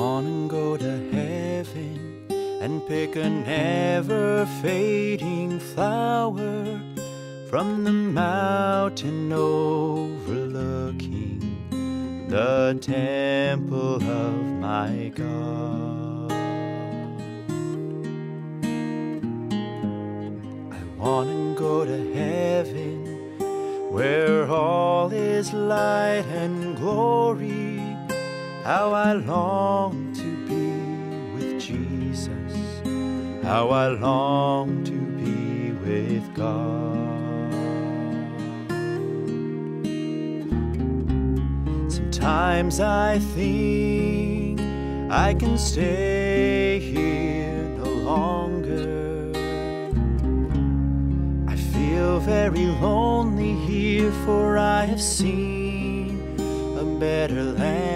wanna go to heaven and pick a never-fading flower from the mountain overlooking the temple of my God. I wanna go to heaven where all is light and glory. How I long to be with Jesus, how I long to be with God. Sometimes I think I can stay here no longer. I feel very lonely here, for I have seen a better land.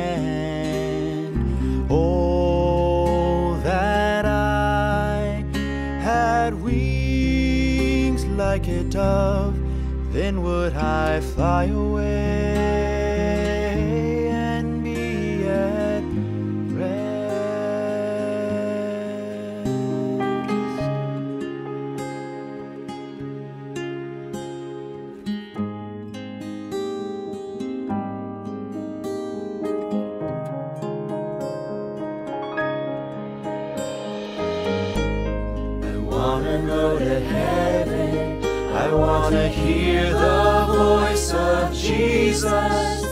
Oh, that I had wings like a dove, then would I fly away and be at rest. I wanna go to heaven, I wanna hear the voice of Jesus.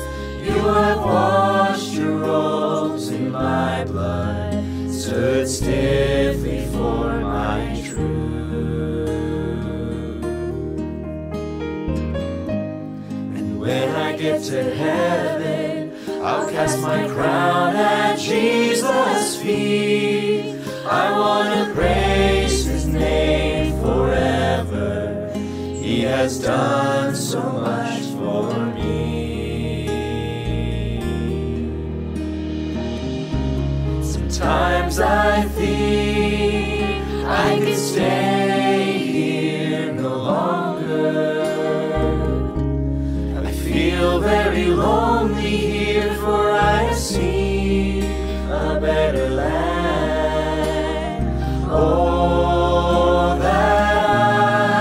You have washed your robes in my blood, stood stiffly for my truth. And when I get to heaven, I'll cast my crown at Jesus' feet. I wanna praise His name forever. He has done so much for me. Sometimes I think I could stay here no longer. I feel very lonely here, for I have seen a better land. Oh, that I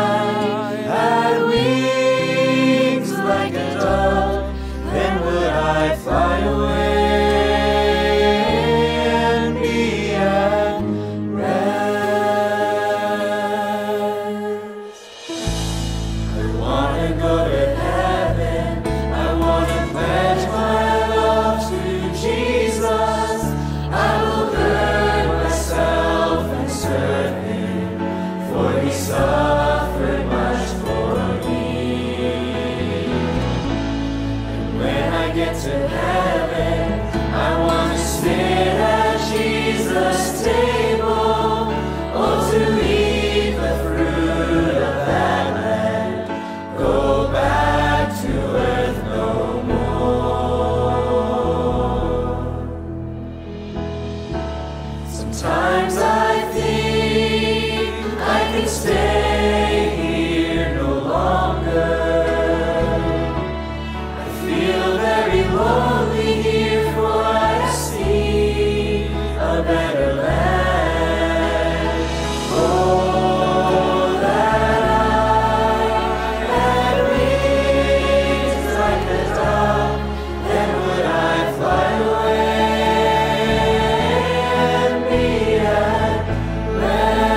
had wings like a dove, then would I fly away and be at rest. I wanna go to heaven, I wanna pledge my love to Jesus. I will burn myself and serve Him, for He suffered much for me. And when I get to heaven, I want to sit at Jesus' table, oh, to eat the fruit of that land, go back to earth no more. Sometimes I think I can stay here no longer. I feel very lonely here, for I see a better land. Oh, that I had wings like a dove, then would I fly away and be at rest.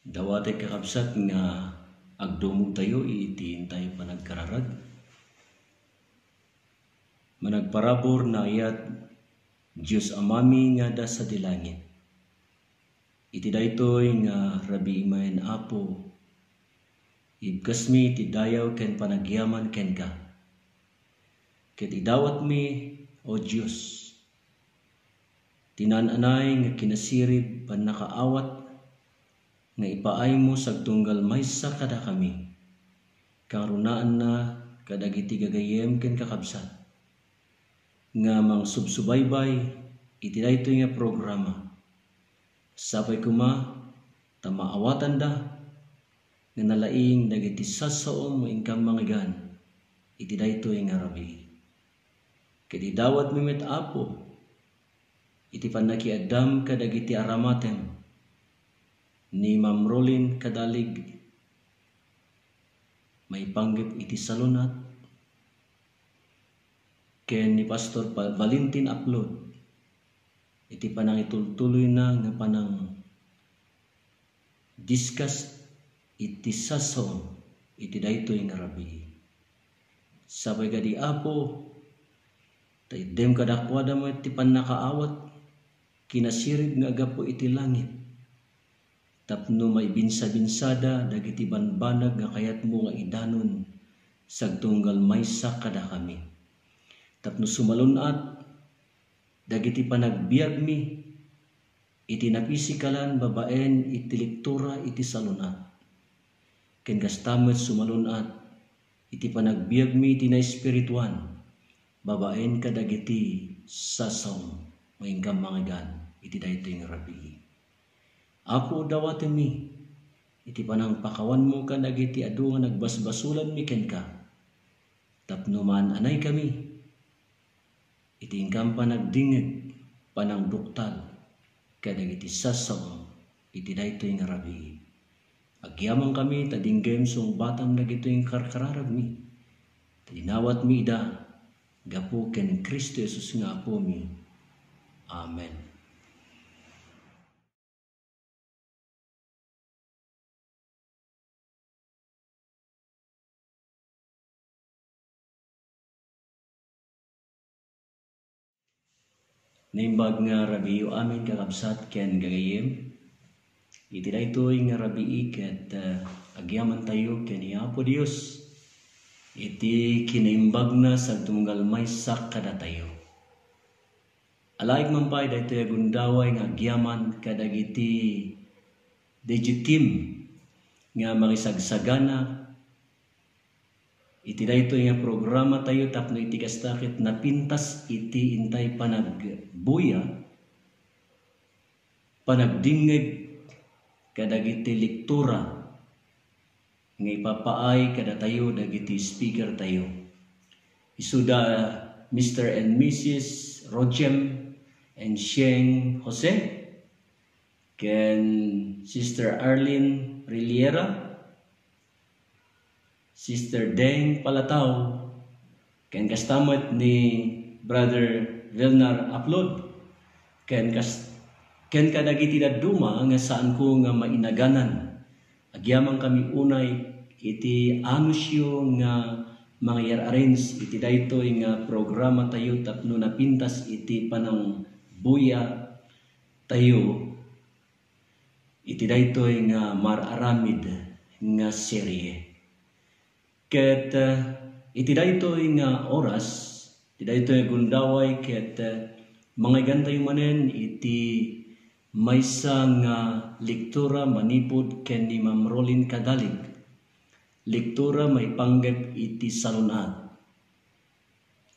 Dawati kakabsat nga agdumog tayo itiin tayo panagkararag. Managparabor na ayat Diyos amami nga da sa dilangit. Iti daytoy nga rabi imayen apo. Ibkas mi iti dayaw ken panagyaman ken ka. Ket idawat mi o Diyos. Tinananay nga kinasirib pan nakaawat nga ipaay mo sagtunggal maysa kada kami. Karunaan na kadagiti gagayem ken kakabsat. Nga mang subsubaybay iti daytoy nga programa. Sapay kuma tamaawatan da nga nalaing dagiti sasaom mo ingkang mangigan iti daytoy nga rabi. Ket idawat mi met apo iti panakiaddam kadagiti aramatem ni Ma'am Rolin Kadalig may panggip iti salunat ken ni Pastor Valentin Upload iti panangitultuloy na nga panang discuss iti saso iti daytoy nga rabi. Sabay kadi apo taydem kadakwada mo iti panakaawat kinasirib nga agapo iti langit. Tapno may binsa-binsada dagiti banbanag nga kayat mo nga idanon sagtunggal maysa kada kami. Tapno sumalunat dagiti panagbiag mi iti napisikalan babaen iti lektura iti salunat. Ken kastamet sumalunat iti panagbiag mi iti na espirituan babaen kadagiti sasaw maingkam mangigan iti daytoy nga rabi. Apo dawaten mi iti panang pakawan mo kadagiti adu nga nagbasbasulan mi ken ka. Tapno man anay kami iti ingkam panagdingeg panang duktal kadagiti sasaw iti daytoy nga rabi. Agyamang kami tadinggem sung batam dagitoy karkararag mi. Tadinawat mi ida gapo ken Kristo Jesus nga apo mi. Amen. Naimbag nga rabiyo amin kakabsat ken gagayem. Iti daytoy nga rabii ket agyaman tayo ken ni Apo Dios. Iti kinaimbag na sagtunggal maysa kada tayo. Alaig man pay daytoy agundaway nga agyaman kadagiti dejitim nga mangisagsagana iti daytoy nga programa tayo tapno iti kastakit napintas iti intay panagbuya panagdingeg kadagiti lektura nga ipapaay kada tayo dagiti speaker tayo. Isuda Mr. and Mrs. Rojem and Sheng Jose ken Sister Arlene Riliera, Sister Deng Palatao, ken kastamat ni Brother Vilnar Upload, ken kadagiti daduma nga saan ko nga mainaganan. Agyamang kami unay iti anusyo nga mga i-arrange iti daytoy nga programa tayo tapno napintas iti panang buya tayo iti daytoy nga mararamid nga serye. Ket iti daytoy nga oras, iti daytoy gundaway ket mga gantayo manen iti maysa nga lektura manipod ken ni Ma'am Rolin Kadalig. Lektura may panggep iti salunat.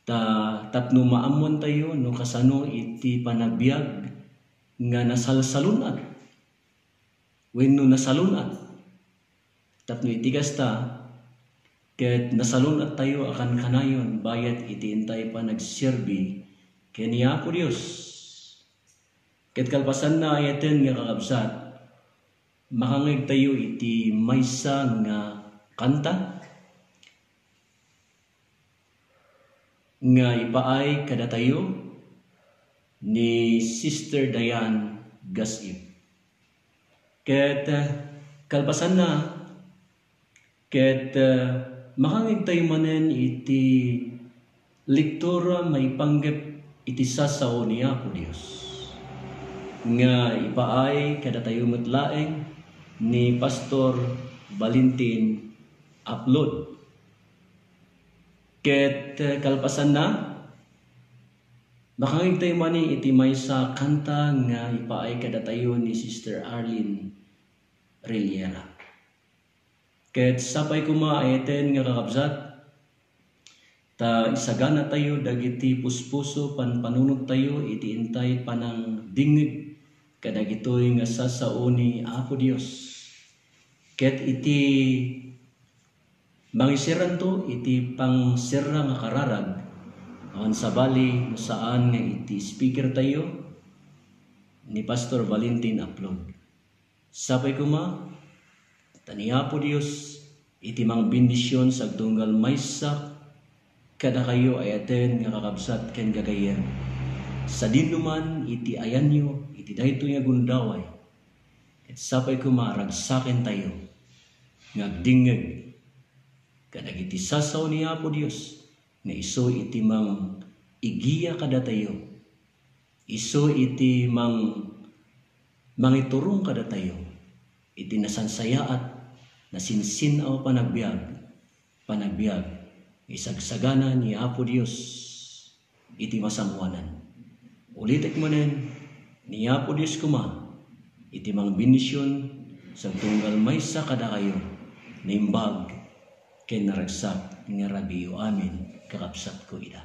Tapno maamon tayo no kasano iti panagbiag nga nasalsalunat. Wenno nasalunat. Tapno iti kasta ket nasalunat tayo akan kanayon bayat iti intay pa nagserbi ken ni Apo Dios. Ket kalpasan na ayaten nga kakabsat makangeg tayo iti maysa nga kanta nga ipaay kada tayo ni Sister Diane Gasip. Ket kalpasan na ket makangig tayo manen iti lektura may panggep iti sasao ni Apo Dios nga ipaay kada tayo metlaeng ni Pastor Valentin upload. Ket kalpasan na makangig tayo mani iti maysa kanta nga ipaay kada tayo ni Sister Arlene Reliera. Ket sapay kumaayeten nga kakabsat, ta isagana tayo dagiti puspuso panpanunod tayo iti intay panang dingig kadagitoy nga sasao ni Apo Dios. Ket iti mangisiran to iti pangsira nga kararag awan sabali no saan nga iti speaker tayo ni Pastor Valentin upload. Sapay kuma tani Apo Dios iti mang bendisyon sa tunggal maysa kada kayo ayaten nga kakabsat ken gagayer sa dinuman iti ayanyo iti dayto nga gundaway ket sapay kumaragsaken tayo ngagdingeg kadagiti sasaw ni Apo Dios nga iso iti mang igiya kada tayo iso iti mangiturong kada tayo iti nasansayaat na sinsinaw panagbiag isagsagana ni Apo Dios iti masamwanan. Ulitek manen ni Apo Dios kuma iti mang benisyon sa tunggal maysa kada kayo nimbag ken naragsak nga rabiyo amin kakabsat ko ida.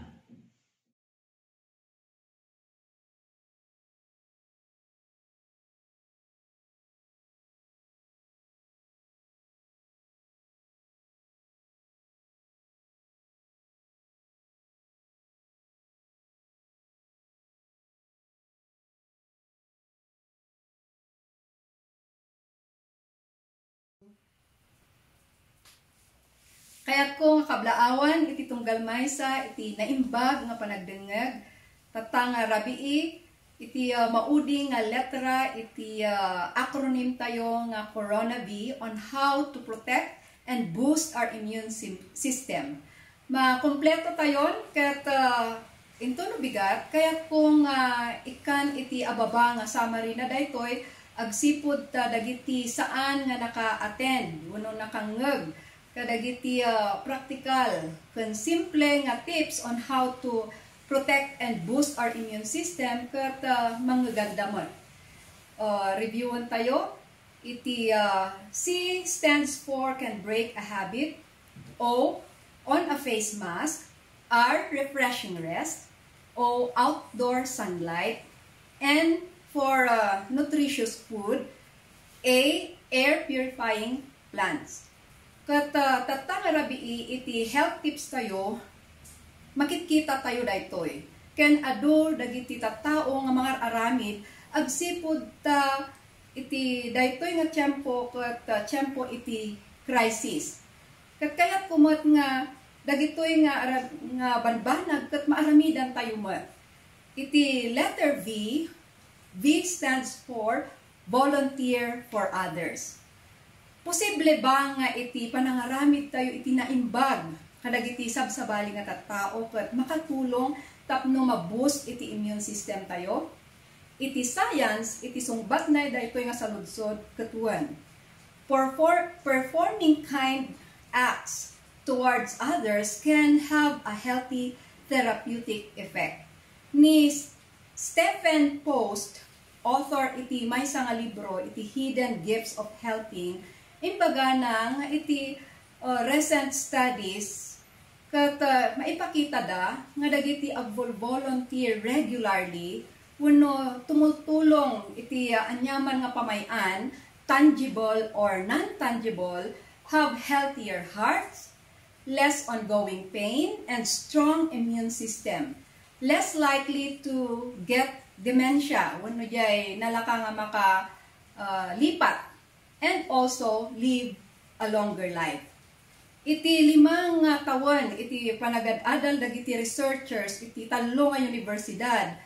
Kaya't ko nga kablaawan, iti tunggal maysa, iti naimbag nga panagdengeg, tatanga rabii, iti maudi nga letra, iti acronym tayo nga Corona B on how to protect and boost our immune system. Makompleto tayon, kat into no bigat, kaya't kung ikan iti ababa nga summary na daytoy, agsipod dagiti saan nga naka-attend, wano nakangeg, kadagiti practical ken simple nga tips on how to protect and boost our immune system ket manggagandamon. Reviewon tayo. Iti C stands for can break a habit. O, on a face mask. R, refreshing rest. O, outdoor sunlight. N, for nutritious food. A, air purifying plants. Kat tatanga rabii iti health tips tayo, makikita tayo daytoy. Ken adu dagiti tattao nga mga aramid agsipud ta iti daytoy nga tiyempo ket tiyempo iti crisis. Ket kayat kumot nga dagitoy nga banbanag ket maaramidan tayo met. Iti letter V, V stands for volunteer for others. Posible ba nga iti panangaramid tayo iti naimbag kadagiti sabsabali nga tattao ket makatulong tapno ma-boost iti immune system tayo? Iti science iti sungbat na daytoy nga saludsod ketuan. Performing kind acts towards others can have a healthy therapeutic effect. Ni Stephen Post, author iti maysa nga libro iti Hidden Gifts of Helping, imbaga na nga iti recent studies kat maipakita da nga dagiti volunteer regularly wano tumutulong iti anyaman nga pamayan tangible or non-tangible have healthier hearts, less ongoing pain, and strong immune system, less likely to get dementia wano jay nalaka nga maka lipat, and also live a longer life. Iti 5 taon, iti panagad-adal dagiti researchers, iti 3 nga universidad,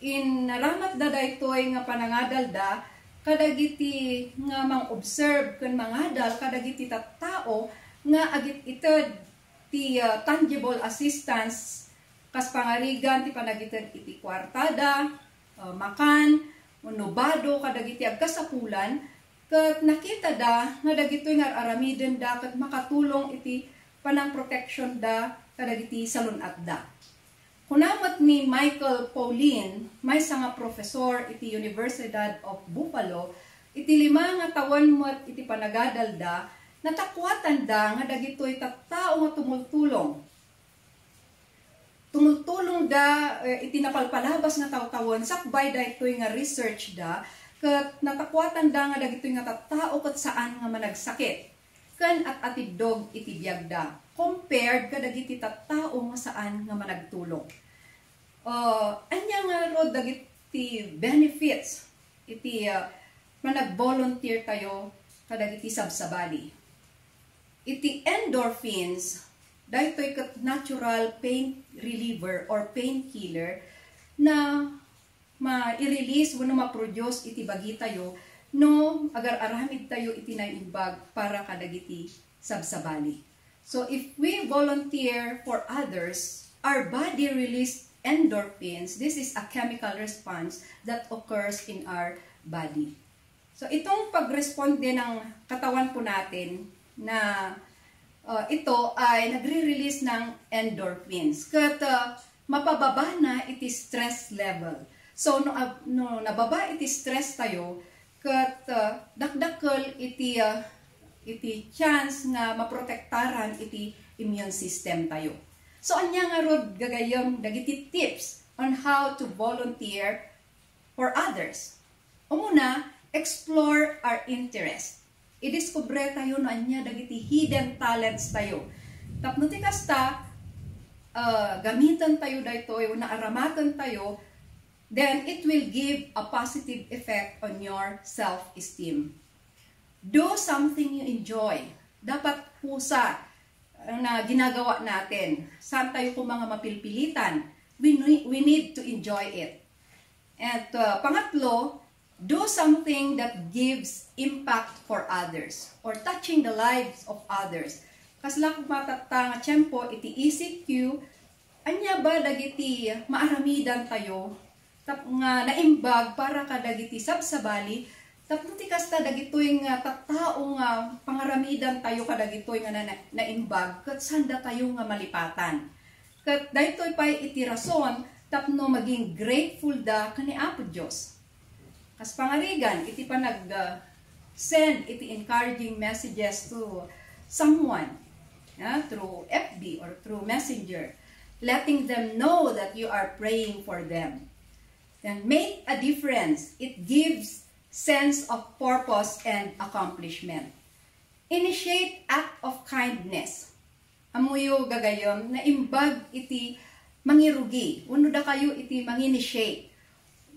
in naramat da daytoy nga panangadal da, kadagiti nga mang-observe ken mangadal kadagiti tattao nga agit ited ti tangible assistance kas pangarigan ti panagited iti kwartada, makan, nubado kadagiti agkasapulan ket nakita da nga dagitoy nga aramiden da ket makatulong iti panang protection da kadagiti salunat da. Kunamat ni Michael Pauline, may nga profesor iti Universidad of Buffalo, iti 5 nga taon mo't iti panagadal da, natakwatan da nga dagitoy tattao nga tumultulong. Tumultulong da iti napalpalabas nga taw-tawon sakbay da itoy nga research da, ket natakwatan da nga dagitoy nga tattao ket saan nga managsakit. Ken at atidog iti biag da compared kadagiti tattao nga saan nga managtulong. Anya nga rod dagiti benefits iti manag-volunteer tayo kadagiti sabsabali. Iti endorphins daytoy ket natural pain reliever or painkiller na ma-release wenno ma-produce iti bagi tayo no agar-aramid tayo iti naimbag para kadagiti sabsabali. So if we volunteer for others, our body release endorphins. This is a chemical response that occurs in our body. So itong pag-responde ng katawan po natin na ito ay nagre-release ng endorphins. Kat mapababa na iti stress level. So no nababa iti stress tayo, kat dakdakkel iti chance nga maprotektaran iti immune system tayo. So anya nga rod gagayom dagiti tips on how to volunteer for others. Umuna, explore our interest. Idiskubre tayo no anya dagiti hidden talents tayo. Tapno ti kasta gamitan tayo daytoy na aramatan tayo, then it will give a positive effect on your self-esteem. Do something you enjoy. Dapat pusa na ginagawa natin. Saan tayo kung mga mapilpilitan? We need to enjoy it. And pangatlo, do something that gives impact for others or touching the lives of others. Kasla kung matata nga tiyempo, iti ECQ, anya ba dagiti maaramidan tayo nga naimbag para kadagiti sabsabali, tapno ti kasta dagitoy nga tattao nga pangaramidan tayo kadagitoy nga naimbag ket sanda tayo nga malipatan. Ket daytoy pay iti rason tapno maging grateful da kani Apo Dios. Kas pangarigan iti panag send iti encouraging messages to someone through FB or through Messenger, letting them know that you are praying for them. Then make a difference. It gives sense of purpose and accomplishment. Initiate act of kindness. Amuyo gagayom na imbag iti mangirugi. Uno da kayo iti manginitiate.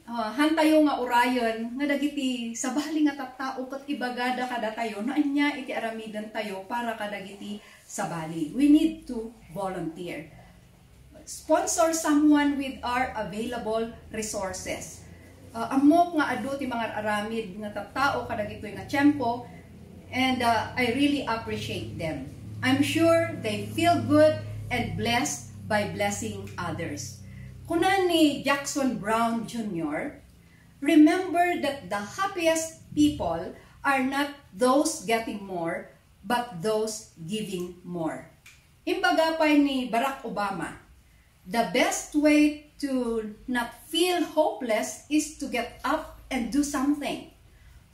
Hantayo nga urayon nga dagiti sabali nga tattao ket ibagada kada tayo no anya iti aramidan tayo para kadagiti sabali. We need to volunteer. Sponsor someone with our available resources. Amok nga adu ti mga aramid nga tattao kadagitoy nga tiyempo, and I really appreciate them. I'm sure they feel good and blessed by blessing others. Kunan ni Jackson Brown Jr., remember that the happiest people are not those getting more, but those giving more. Imbagapay ni Barack Obama, the best way to not feel hopeless is to get up and do something.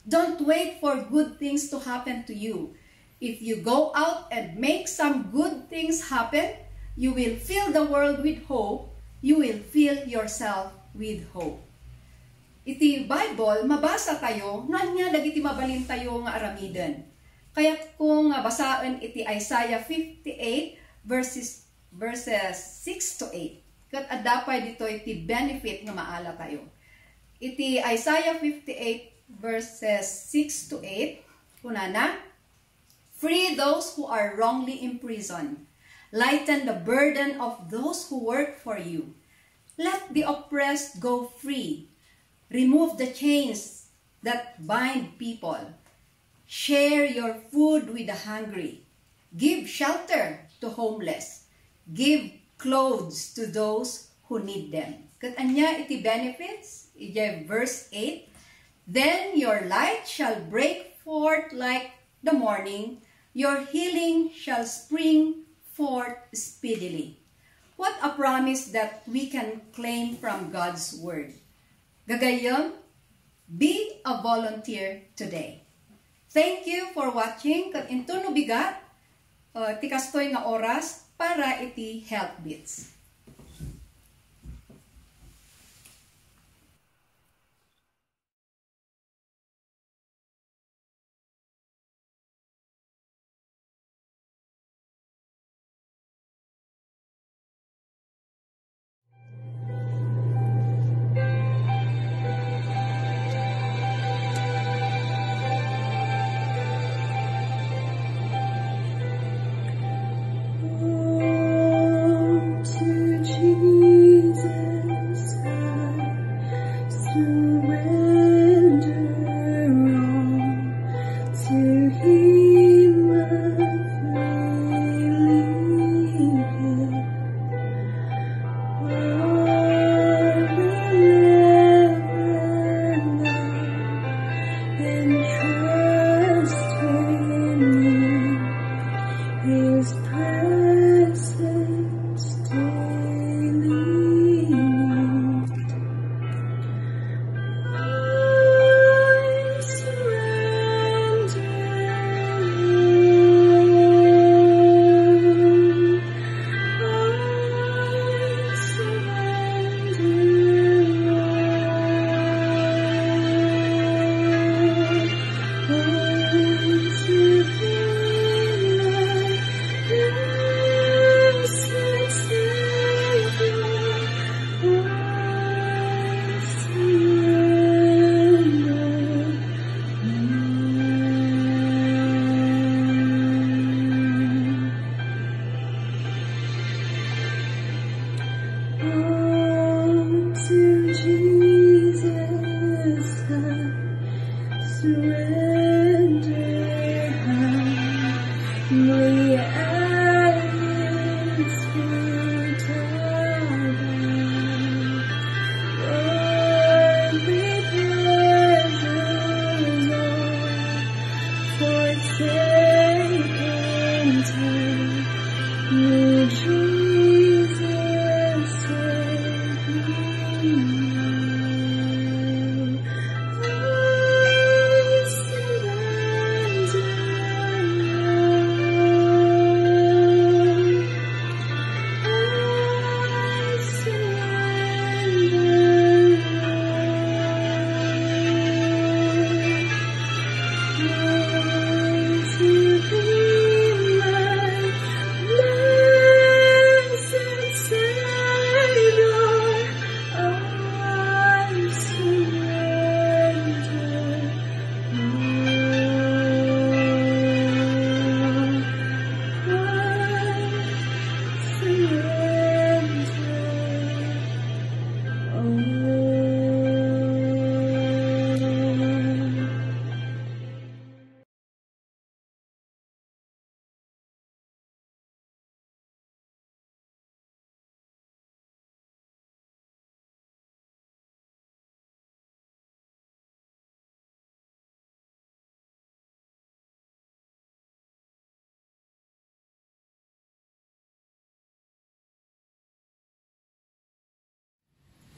Don't wait for good things to happen to you. If you go out and make some good things happen, you will fill the world with hope. You will fill yourself with hope. Iti Bible, mabasa tayo, nanya dagiti mabalin tayo nga aramidan. Kaya kung basaan iti Isaiah 58 verses 6 to 8. Kat adapay dito iti benefit nga maala tayo. Iti Isaiah 58 verses 6 to 8, kunana, free those who are wrongly imprisoned. Lighten the burden of those who work for you. Let the oppressed go free. Remove the chains that bind people. Share your food with the hungry. Give shelter to homeless. Give clothes to those who need them. Kat anya iti benefits, iti verse 8, then your light shall break forth like the morning, your healing shall spring forth speedily. What a promise that we can claim from God's word. Gagayom, be a volunteer today. Thank you for watching. Kat into no bigat, tikastoy nga oras para iti Health Bits.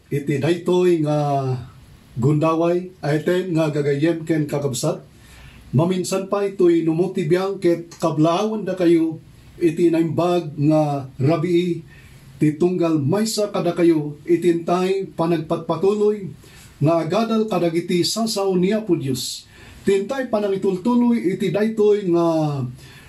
iti daytoy nga gundaway ayten nga gagayem ken kakabsat maminsan pa ito'y numutibiyang ket kablaawan da kayo iti naimbag nga rabii ti tunggal maysa kada kayo itintay panagpatpatuloy nga agadal kadagiti sasaw niya po Diyos tintay panangitultuloy iti daytoy nga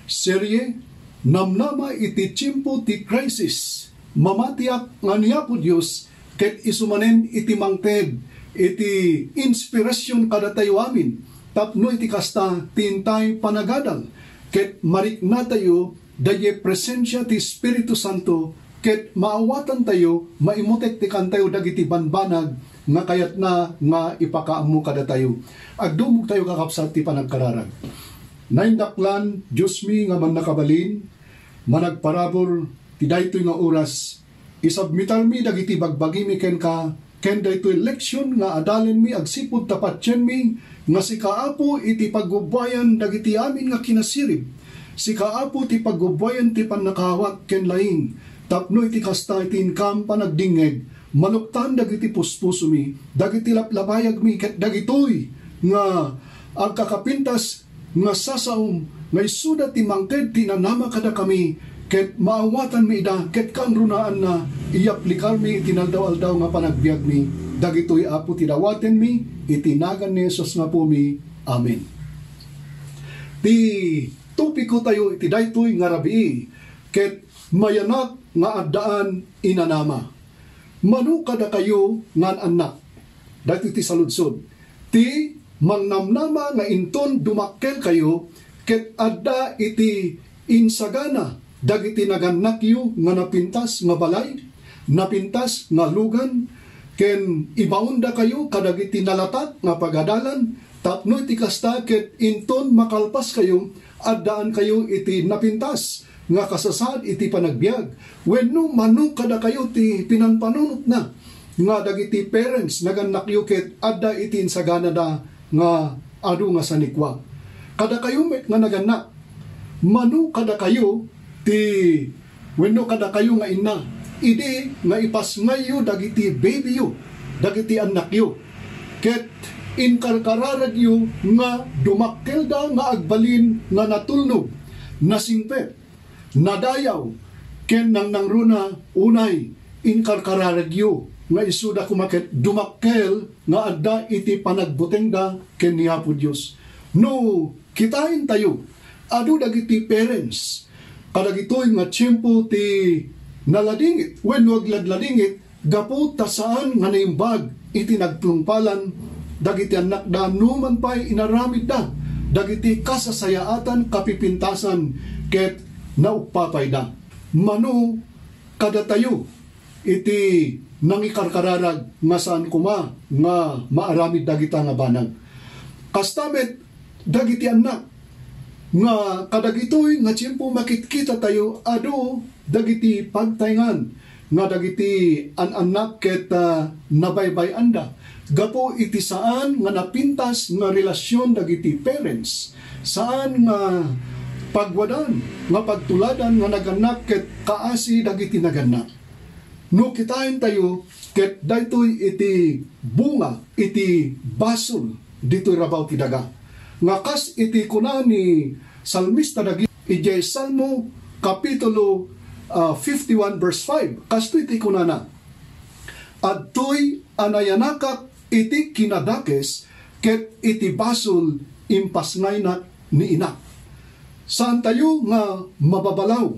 serye namnama iti tiyempo ti crisis mamatiak nga niya po Diyos ket isumanen iti mangted iti inspirasyon kada tayo amin tapno iti kasta tintay panagadal ket marikna tayo daye presensya ti Espiritu Santo ket maawatan tayo, maimutek-tikan tayo dagiti banbanag nga kayat na nga ipakaammo kada tayo. Agdumog tayo kakapsat ti panagkararag. Naindaklan, Diyos mi nga man nakabalin, managparabor, ti daytoy nga oras, isabmitar mi dagiti bagbagi mi ken ka, ken daytoy leksyon nga adalen mi agsipud tapatyen mi, nga si kaapo iti paggubayan dagiti amin nga kinasirib. Si kaapo ti paggubayan ti panakawat ken laing, tapno iti kasta iti inkam panagdingeg, manuktan dagiti puspuso mi, dagiti laplabayag mi, ket dagitoy nga agkakapintas nga sasaom, nga isuda ti mangted tinanama kada kami, ket maawatan mi ida, ket kaanrunaan na iaplikar mi itinaldaw-aldaw nga panagbiag mi, dagitoy apo tidawaten mi, itinagan ni Jesus nga po mi. Amen. Ti topiko tayo iti daytoy nga rabii, ket mayanak nga addaan inanama. Manu kada kayo ngan anak, daytoy ti saludsod, ti mangnamnama nga inton dumakkel kayo, ket adda iti insagana, dagiti naganak yu nga napintas nga balay, napintas nga lugan, ken ibaunda kayo kadagiti nalatak nga pagadalan, tapno iti kasta ket inton makalpas kayo, addaan kayo iti napintas nga kasasad iti panagbiag. Wenno manu kada kayo ti pinanpanunot na, nga dagiti parents naganak yu ket adda iti insagana da nga adu nga sanikwa. Kada kayo nga naganak, manu kada kayo ti wenno kada kayo nga ina, idi nga ipasngayo dagiti baby yu, dagiti anak yu, ket inkarkararag yu nga dumakkel da nga agbalin nga natulnog, nasingpet, nadayaw, ken nang nangruna unay inkarkararag yu nga isuda kumaket dumakkel nga adda iti panagbuteng da ken ni Apo Dios. No kitain tayo adu dagiti parents kadagitoy nga tiyempo ti naladingit wenno agladladingit gapu ta saan nga naimbag iti nagplungpalan dagiti anak da numan pay inaramid da dagiti kasasayaatan kapipintasan ket naupapay da. Mano kada tayo iti nangikarkararag nga saan kuma nga maaramid dagita nga banag. Kastamet dagiti anak nga kadagitoy nga tiyempo makitkita tayo adu dagiti pagtayngan nga dagiti anak ket nabaybay anda. Gapo iti saan nga napintas nga relasyon dagiti parents, saan nga pagwadan nga pagtuladan nga naganak ket kaasi dagiti naganak. No kitain tayo ket daytoy iti bunga iti basol ditoy rabaw ti daga. Nga kas iti kuna ni salmista dagi ijay Salmo kapitulo 51 verse 5. Kasto iti kuna na. Adtoy anayanakak iti kinadakes ket iti basol impasngay na ni ina. Saan tayo nga mababalaw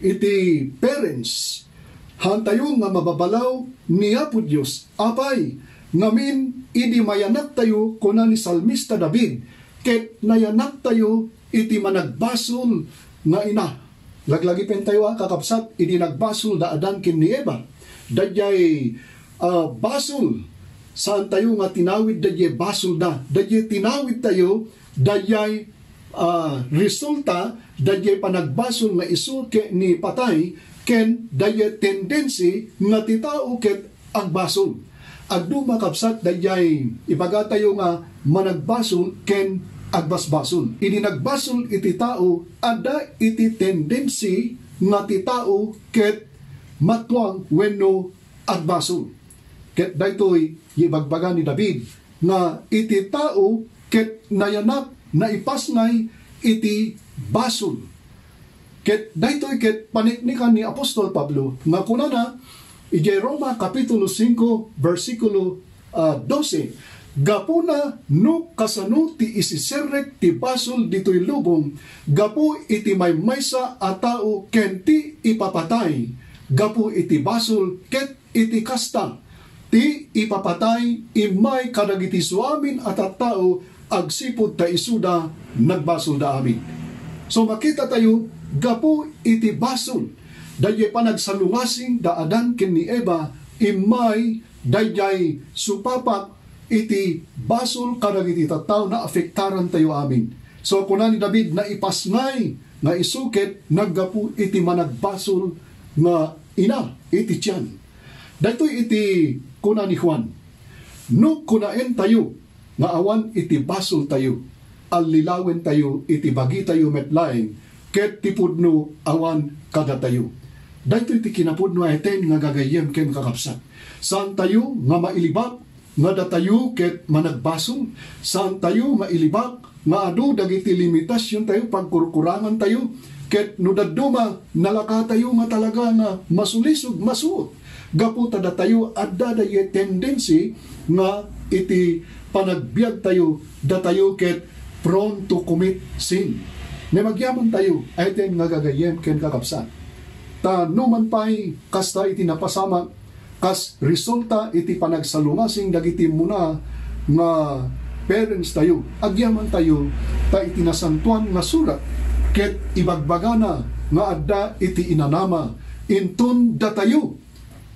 iti parents, han tayo nga mababalaw ni Apo Dios, apay ngamin idi mayanak tayo kuna ni salmista David, ket nayanak tayo iti managbasol nga ina. Laglagi pen tayo kakapsat idi nagbasol da Adan ken ni Eva. Dayay basol saan tayo nga tinawid dayay basol da. Dayay tinawid tayo dayay resulta dayay panagbasol nga isu ke ni patay ken dayay tendency nga ti tao ket agbasol. Agduma kapsat dayay ibaga tayo nga managbasol ken agbasbasol. Ini nagbasol iti tao ada iti tendency nga ti tao ket matwang wenno agbasol. Ket daytoy ibagbaga ni David nga iti tao ket nayanak na ipasnay iti basol. Ket daytoy ket paniknikan ni Apostol Pablo nga kunana ijay Roma kapitulo 5 versikulo 12, gapuna no kasano ti isiserrek ti basol ditoy lubong, gapu iti maymaysa a tao ken ti ipapatay, gapu iti basol ket iti kasta ti ipapatay imay kadagiti suamin at tao agsipod ta isuda nagbasol da amin. So makita tayo gapu iti basol dayjay panagsalungasing daadan ken ni Eva imay dayjay supapak iti basol kadagiti tattao na afektaran tayo amin. So kuna ni David na ipasngay nga isuket naggapu iti managbasol nga ina iti tiyan. Daytoy iti kuna ni Juan. No kunaen tayo nga awan iti basol tayo. Allilawen tayo iti bagi tayo metlaeng ket tipudno awan kada tayo. Daytoy iti kinapudno eten nga gagayem ken kakapsat. Saan tayo nga mailibak nga datayo ket managbasol? Saan tayo mailibak nga adu dagiti limitasyon tayo pagkurkurangan tayo ket no dadduma nalaka tayo nga talaga nga masulisog masuot. Gapu tada tayo adda daye tendency nga iti panagbiag tayo datayo ket prone to commit sin. Ne magyaman tayo ayten nga gagayem ken kakapsat. Ta numan pay kasta iti napasama kas resulta iti panagsalungasing dagiti muna nga parents tayo. Agyaman tayo ta iti nasantuan nga surat ket ibagbagana nga adda iti inanama intun datayo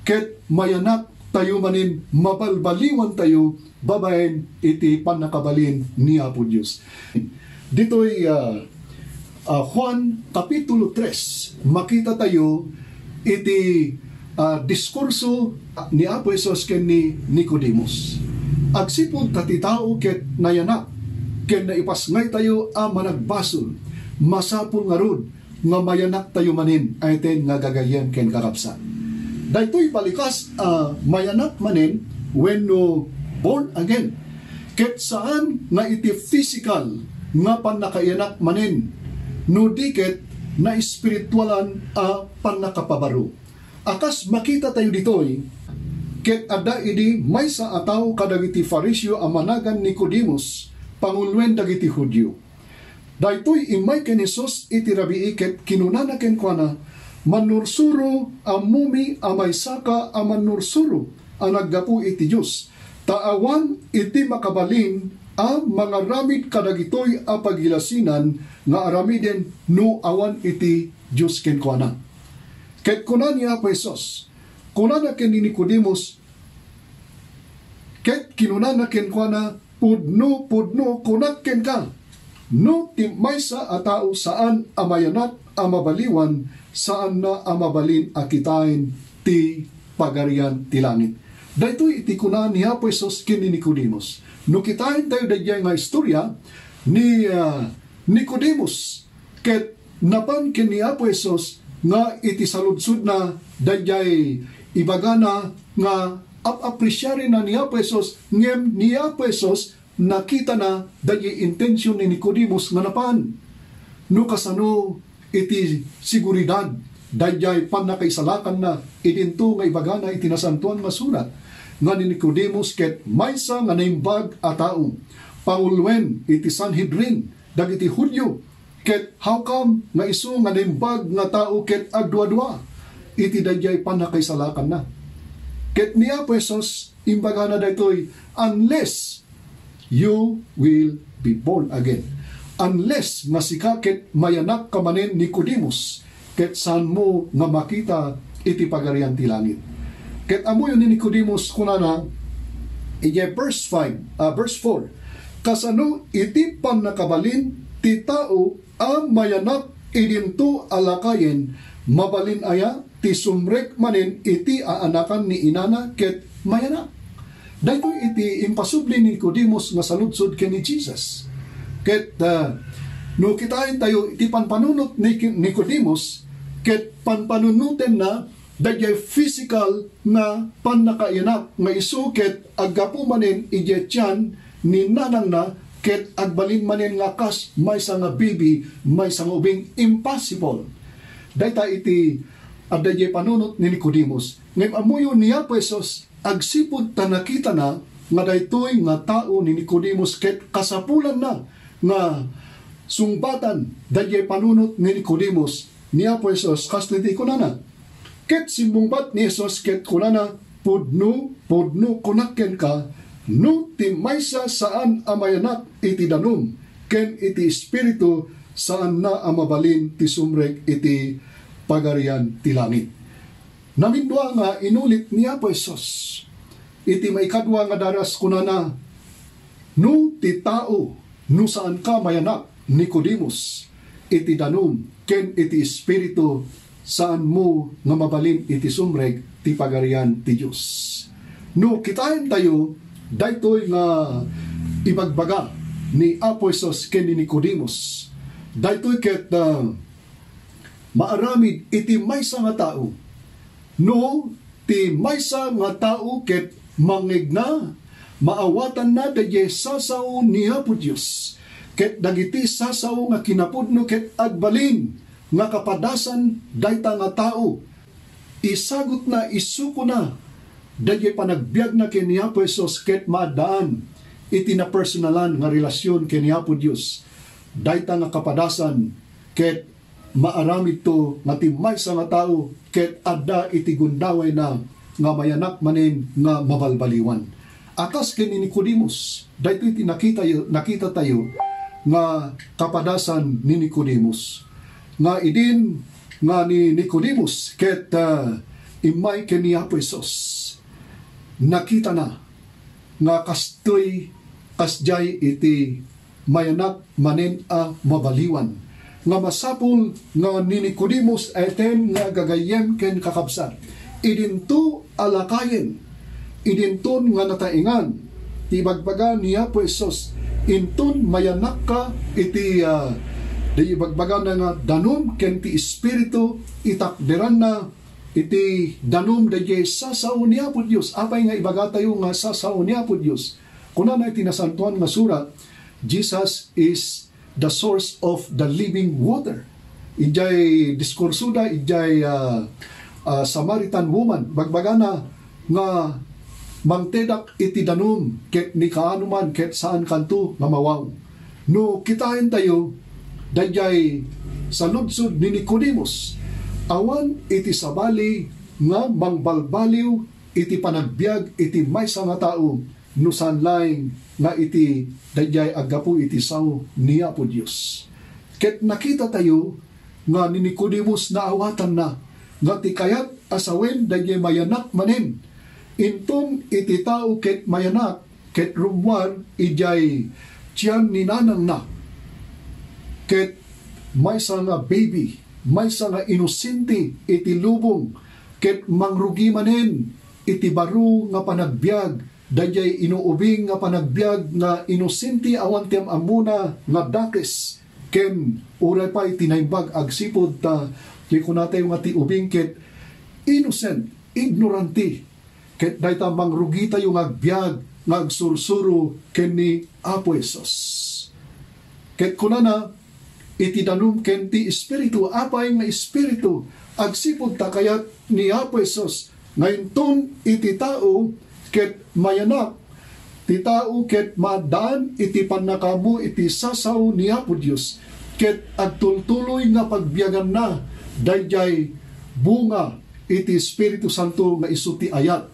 ket mayanak tayo manin mabalbaliwan tayo babaen iti panakabalin ni Apo Dios. Dito'y Juan Kapitulo 3, makita tayo iti diskurso ni Apo Hesus ken ni Nicodemus. Agsipod tati tao ket nayanak, ken naipasngay tayo a managbasol, masapul nga rod, nga mayanak tayo manin, ayten nga gagayen ken kakapsan. Daytoy palikas mayanak manin when no born again. Ket saan nga iti physical nga panakayanak manin, no diket na espiritualan panakapabaro. Akas makita tayo ditoy, ket adda idi maysa ataw kadagiti Fariseo a managan Nicodemus, pangulwen dagiti Hudyo. Daytoy imay ken Hesus iti rabii ket kinunana ken kuana, manursuro amumi amay saka a manursuro ang naggapu iti Diyos. Taawan iti makabalin a mga ramid kadagitoy a pagilasinan nga aramiden no awan iti Diyos ken kuana. Ket kunan niya Apo Hesus, kunana ken ni Nicodemus, ket kinunana ken kuana, pudno kunak ken ka, no timaysa a tao saan amayanat amabaliwan, saan na amabalin akitain ti pagarian ti langit. Daytoy iti kunan ni Apo Hesus ken ni Nicodemus. No kitain tayo dayjay nga istorya ni Nicodemus, ket napan ken ni Apo Hesus nga iti saludsud na dayjay ibagana nga apresyari na ni Apo Hesus, ngem ni Apo Hesus nakita na dayjay intensyon ni Nicodemus nga napan. No kasano iti seguridad dayjay panakaisalakan na idinto nga ibagana iti nasantuan nga surat nga ni Nicodemus ket maysa nga naimbag a tao pangulwen iti Sanhedrin dagiti Hudyo. Ket how come nga isu nga naimbag nga tao ket agdua-dua iti dayjay panakaisalakan na. Ket ni Apo Hesus imbagana daytoy, unless you will be born again. Unless masika ket mayanak ka manen Nicodemus, ket saan mo nga makita iti pagarian ti langit. Ket amoy ni Nicodemus kunana ije verse 4, kasano iti panakabalin ti tao ang mayanak idinto alakayen, mabalin aya ti sumrek manen iti aanakan ni inana ket mayanak. Daytoy iti impasubli ni Nicodemus nga saludsod ken ni Jesus. Ket no kitain tayo iti panpanunot ni Nicodemus, ket panpanunuten na dayjay physical na pannakainak nga isu ket aggapu manen ije tiyan ni nanang na ket agbalin manen nga kas maysa nga bibi, maysa nga ubing, impossible. Dayta iti adayjay panunot ni Nicodemus. Ngem amuyo ni Apo Hesus agsipud ta nakita na nga daytoy nga tao ni Nicodemus ket kasapulan na nga sungbatan dayjay panunot ni Nicodemus ni Apo Hesus kasniti kunana. Ket simbungbat ni Hesus ket kunana, pudno kunakken ka, no ti maysa saan amayanak iti danum ken iti espiritu saan na amabalin ti sumrek iti pagarian ti langit. Namindua nga inulit niya po Isos. Iti maikadwa nga daras kunana, no ti tao, no saan ka mayanak, Nicodemus, iti danum, ken iti espiritu, saan mo nga mabalin iti sumreg, ti pagarian ti Diyos. No kitain tayo, daytoy nga ibagbaga ni Apo Isos ken ni Nicodemus. Daytoy ket maaramid iti maysa nga tao. No, ti maysa nga tao ket mangegna, maawatan na daye sasaw ni Apo Diyos. Ket dagiti sasaw nga kinapudno ket agbalin nga kapadasan dayta nga tao. Isagot na, isuko na, daye panagbiag na ken ni Apo Isos ket maadaan iti na personalan nga relasyon ken ni Apo Diyos. Dayta nga kapadasan ket maaramid to nga ti maysa nga tao ket adda iti gundaway na nga mayanak manen nga mabalbaliwan. Akas ken ni Nicodemus, dayto iti nakita tayo nga kapadasan ni Nicodemus. Nga idin nga ni Nicodemus ket imay ken ni Apo Isos. Nakita na nga kastoy kasjay iti mayanak manen a mabaliwan. Nga masapul nga ni Nicodemus eten nga gagayem ken kakabsat. Idinto alakayen, idinton nga nataingan, ibagbaga niya po Isos, inton mayanak ka iti ibagbaga na nga danum ken ti espiritu itakderan na iti danum daye sasaw niya po Diyos. Apay nga ibaga tayo nga sasaw niya po Diyos. Kuna na iti nasantuan nga surat, Jesus is the source of the living water. Ijay diskursuda, ijay Samaritan woman, bagbagana nga mangtedak iti danum ket ni kaanuman ket saan kanto nga mawaw. No kitahen tayo, dayay sa ludsod ni Nicodemus, awan iti sabali nga mangbalbaliw iti panagbiag iti maysa nga tao, no saan laing nga iti dayay agapu iti saw niya po Diyos. Ket nakita tayo nga ni Nicodemus na awatan na nga ti kayat asawen dayay mayanak manen. Inton iti tao ket mayanak ket rumwan ijay tiyan ni nanang na. Ket maysa nga baby, maysa nga inosente iti lubong ket mangrugi manen iti baro nga panagbiag dayay inuubing nga panagbiag nga inosente awan tiyam amuna nga dakes ken uray pa itinaimbag agsipod ta di ko natay nga ti ubing ket innocent, ignorante ket dayta mangrugi tayo nga agbiag nga agsursuro ken ni Apo Isos. Ket kunana iti danum ken ti espiritu, apay nga espiritu agsipod ta kayat ni Apo Isos ngayton iti tao ket mayanak, ti tao ket madaan iti panakamu iti sasaw ni Apo Dios ket agtultuloy nga pagbiagan na dayjay bunga iti Espiritu Santo nga isu ti ayat.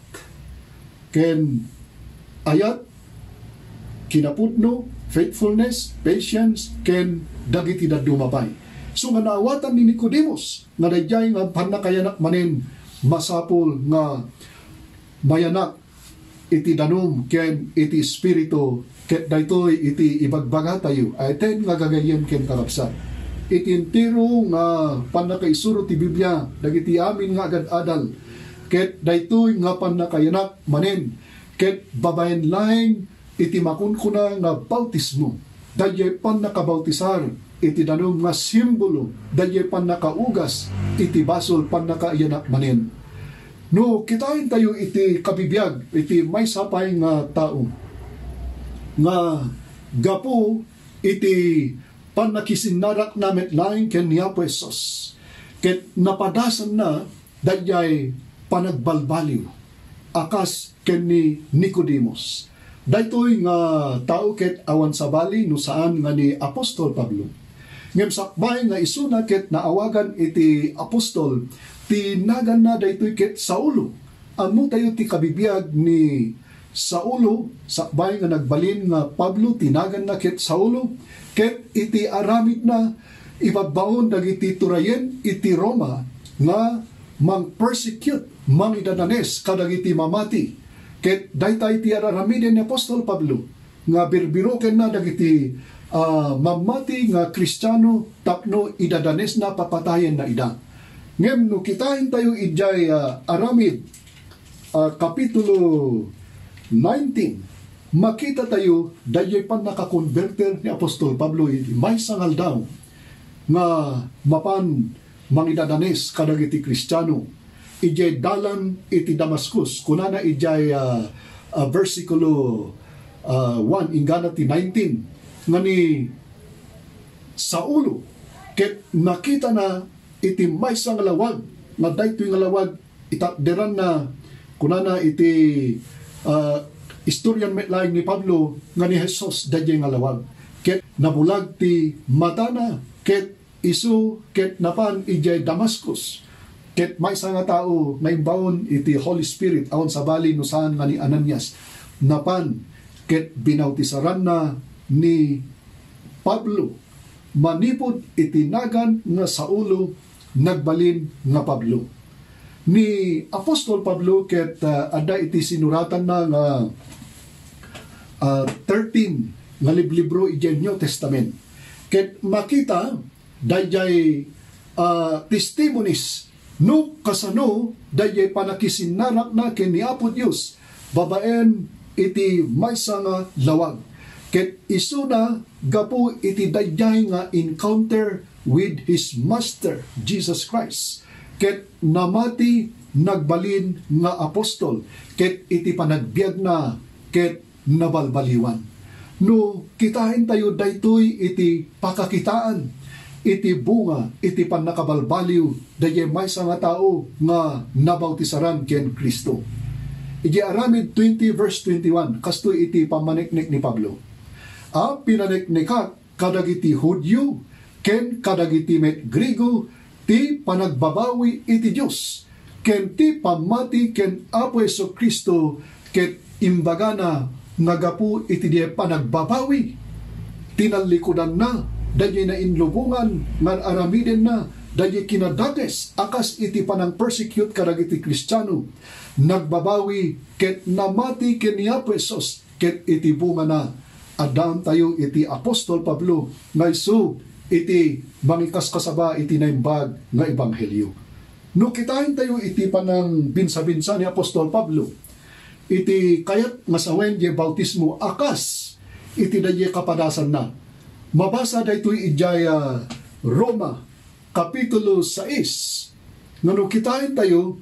Ken ayat kinapudno, faithfulness, patience, ken dagiti dadumabay. So nga naawatan ni Nicodemus nga dayjay nga panakayanak manen masapol nga mayanak iti danum ken iti espiritu ket daytoy iti ibagbaga tayo ayten nga gagayen ken karapsat. Iti entero nga panakaisuro ti Biblia dagiti amin nga agad-adal ket daytoy nga panakayanak manen ket babaen laeng iti makunkuna nga bautismo dayay panakabautisar iti danum nga simbolo dayay panakaugas iti basol panakaiyanak manen. No, kitain tayo iti kabibiyag, iti may sapay nga tao. Nga gapo iti panakisinarak namet laing ken ni Apo Isos. Ket napadasan na dayay panagbalbaliw. Akas ken ni Nicodemus. Daytoy nga tao ket awan sabali no saan nga ni Apostol Pablo. Ngem sakbay nga isuna ket naawagan iti apostol tinagan na daytoy ket Saulo. Amo tayo ti kabibiyag ni Saulo sakbay nga nagbalin nga Pablo tinagan na ket Saulo ket iti aramid na ibabbaon dagiti turayen iti Roma nga mang-persecute, mang-idadanes kadagiti mamati. Ket daytay ti araramiden ni Apostol Pablo nga birbiroken na dagiti mamati nga Kristiyano tapno idadanes na papatayen na ida. Ngem no kitahin tayo ijay aramid kapitulo 19, makita tayo dayay pan nakakonverter ni Apostol Pablo may sangal daw nga mapan mangidadanes kadagiti Kristiyano. Ijay dalan iti Damascus kunana ijay versikulo 1 ingana ti 19 nga ni Saulo ket nakita na iti maysa nga lawag nga daytoy nga lawag itakderan na kunana iti istoryan metlaing ni Pablo nga ni Jesus dayjay nga lawag ket nabulag ti matana ket isu ket napan ijay Damascus ket maysa nga tao nga imbawon iti Holy Spirit awan sa bali no saan nga ni Ananias napan ket binautisaran na ni Pablo manipod itinagan nga Saulo nagbalin nga Pablo ni Apostol Pablo ket ada iti sinuratan na nga 13 nga liblibro ijay New Testament ket makita dayjay testimonies no kasano dayjay panakisinarak na ken ni Apo Dios babaen iti maysa nga lawag ket isuna gapu iti dayjay nga encounter with his master Jesus Christ ket namati nagbalin nga apostol ket iti panagbiag na ket nabalbaliwan no kitahin tayo daytoy iti pakakitaan iti bunga iti pannakabalbaliw dayjay maysa nga tao nga nabautisaran ken Kristo. Iti aramid 20 verse 21 kastoy iti pamaniknik ni Pablo. Pinaniknikak kadagiti Hudyo ken kadagiti met Grigo ti panagbabawi iti Dios ken ti pamati ken Apo Jesu-Kristo ket imbagana nagapu iti di panagbabawi tinalikudan na dayjay na inlubungan ngan aramiden na dayjay kinadates akas iti panang persecute kadagiti Kristiyano nagbabawi ket namati ken ni Apo Jesus ket iti bunga na adam tayo iti Apostol Pablo nga isu iti mangikas kasaba iti naimbag nga ebanghelyo. No kitahin tayo iti panang binsa-binsa ni Apostol Pablo iti kayat masawen di bautismo akas iti dayjay kapadasan na. Mabasa daytoy ijay Roma kapitulo 6 ngano kitahin tayo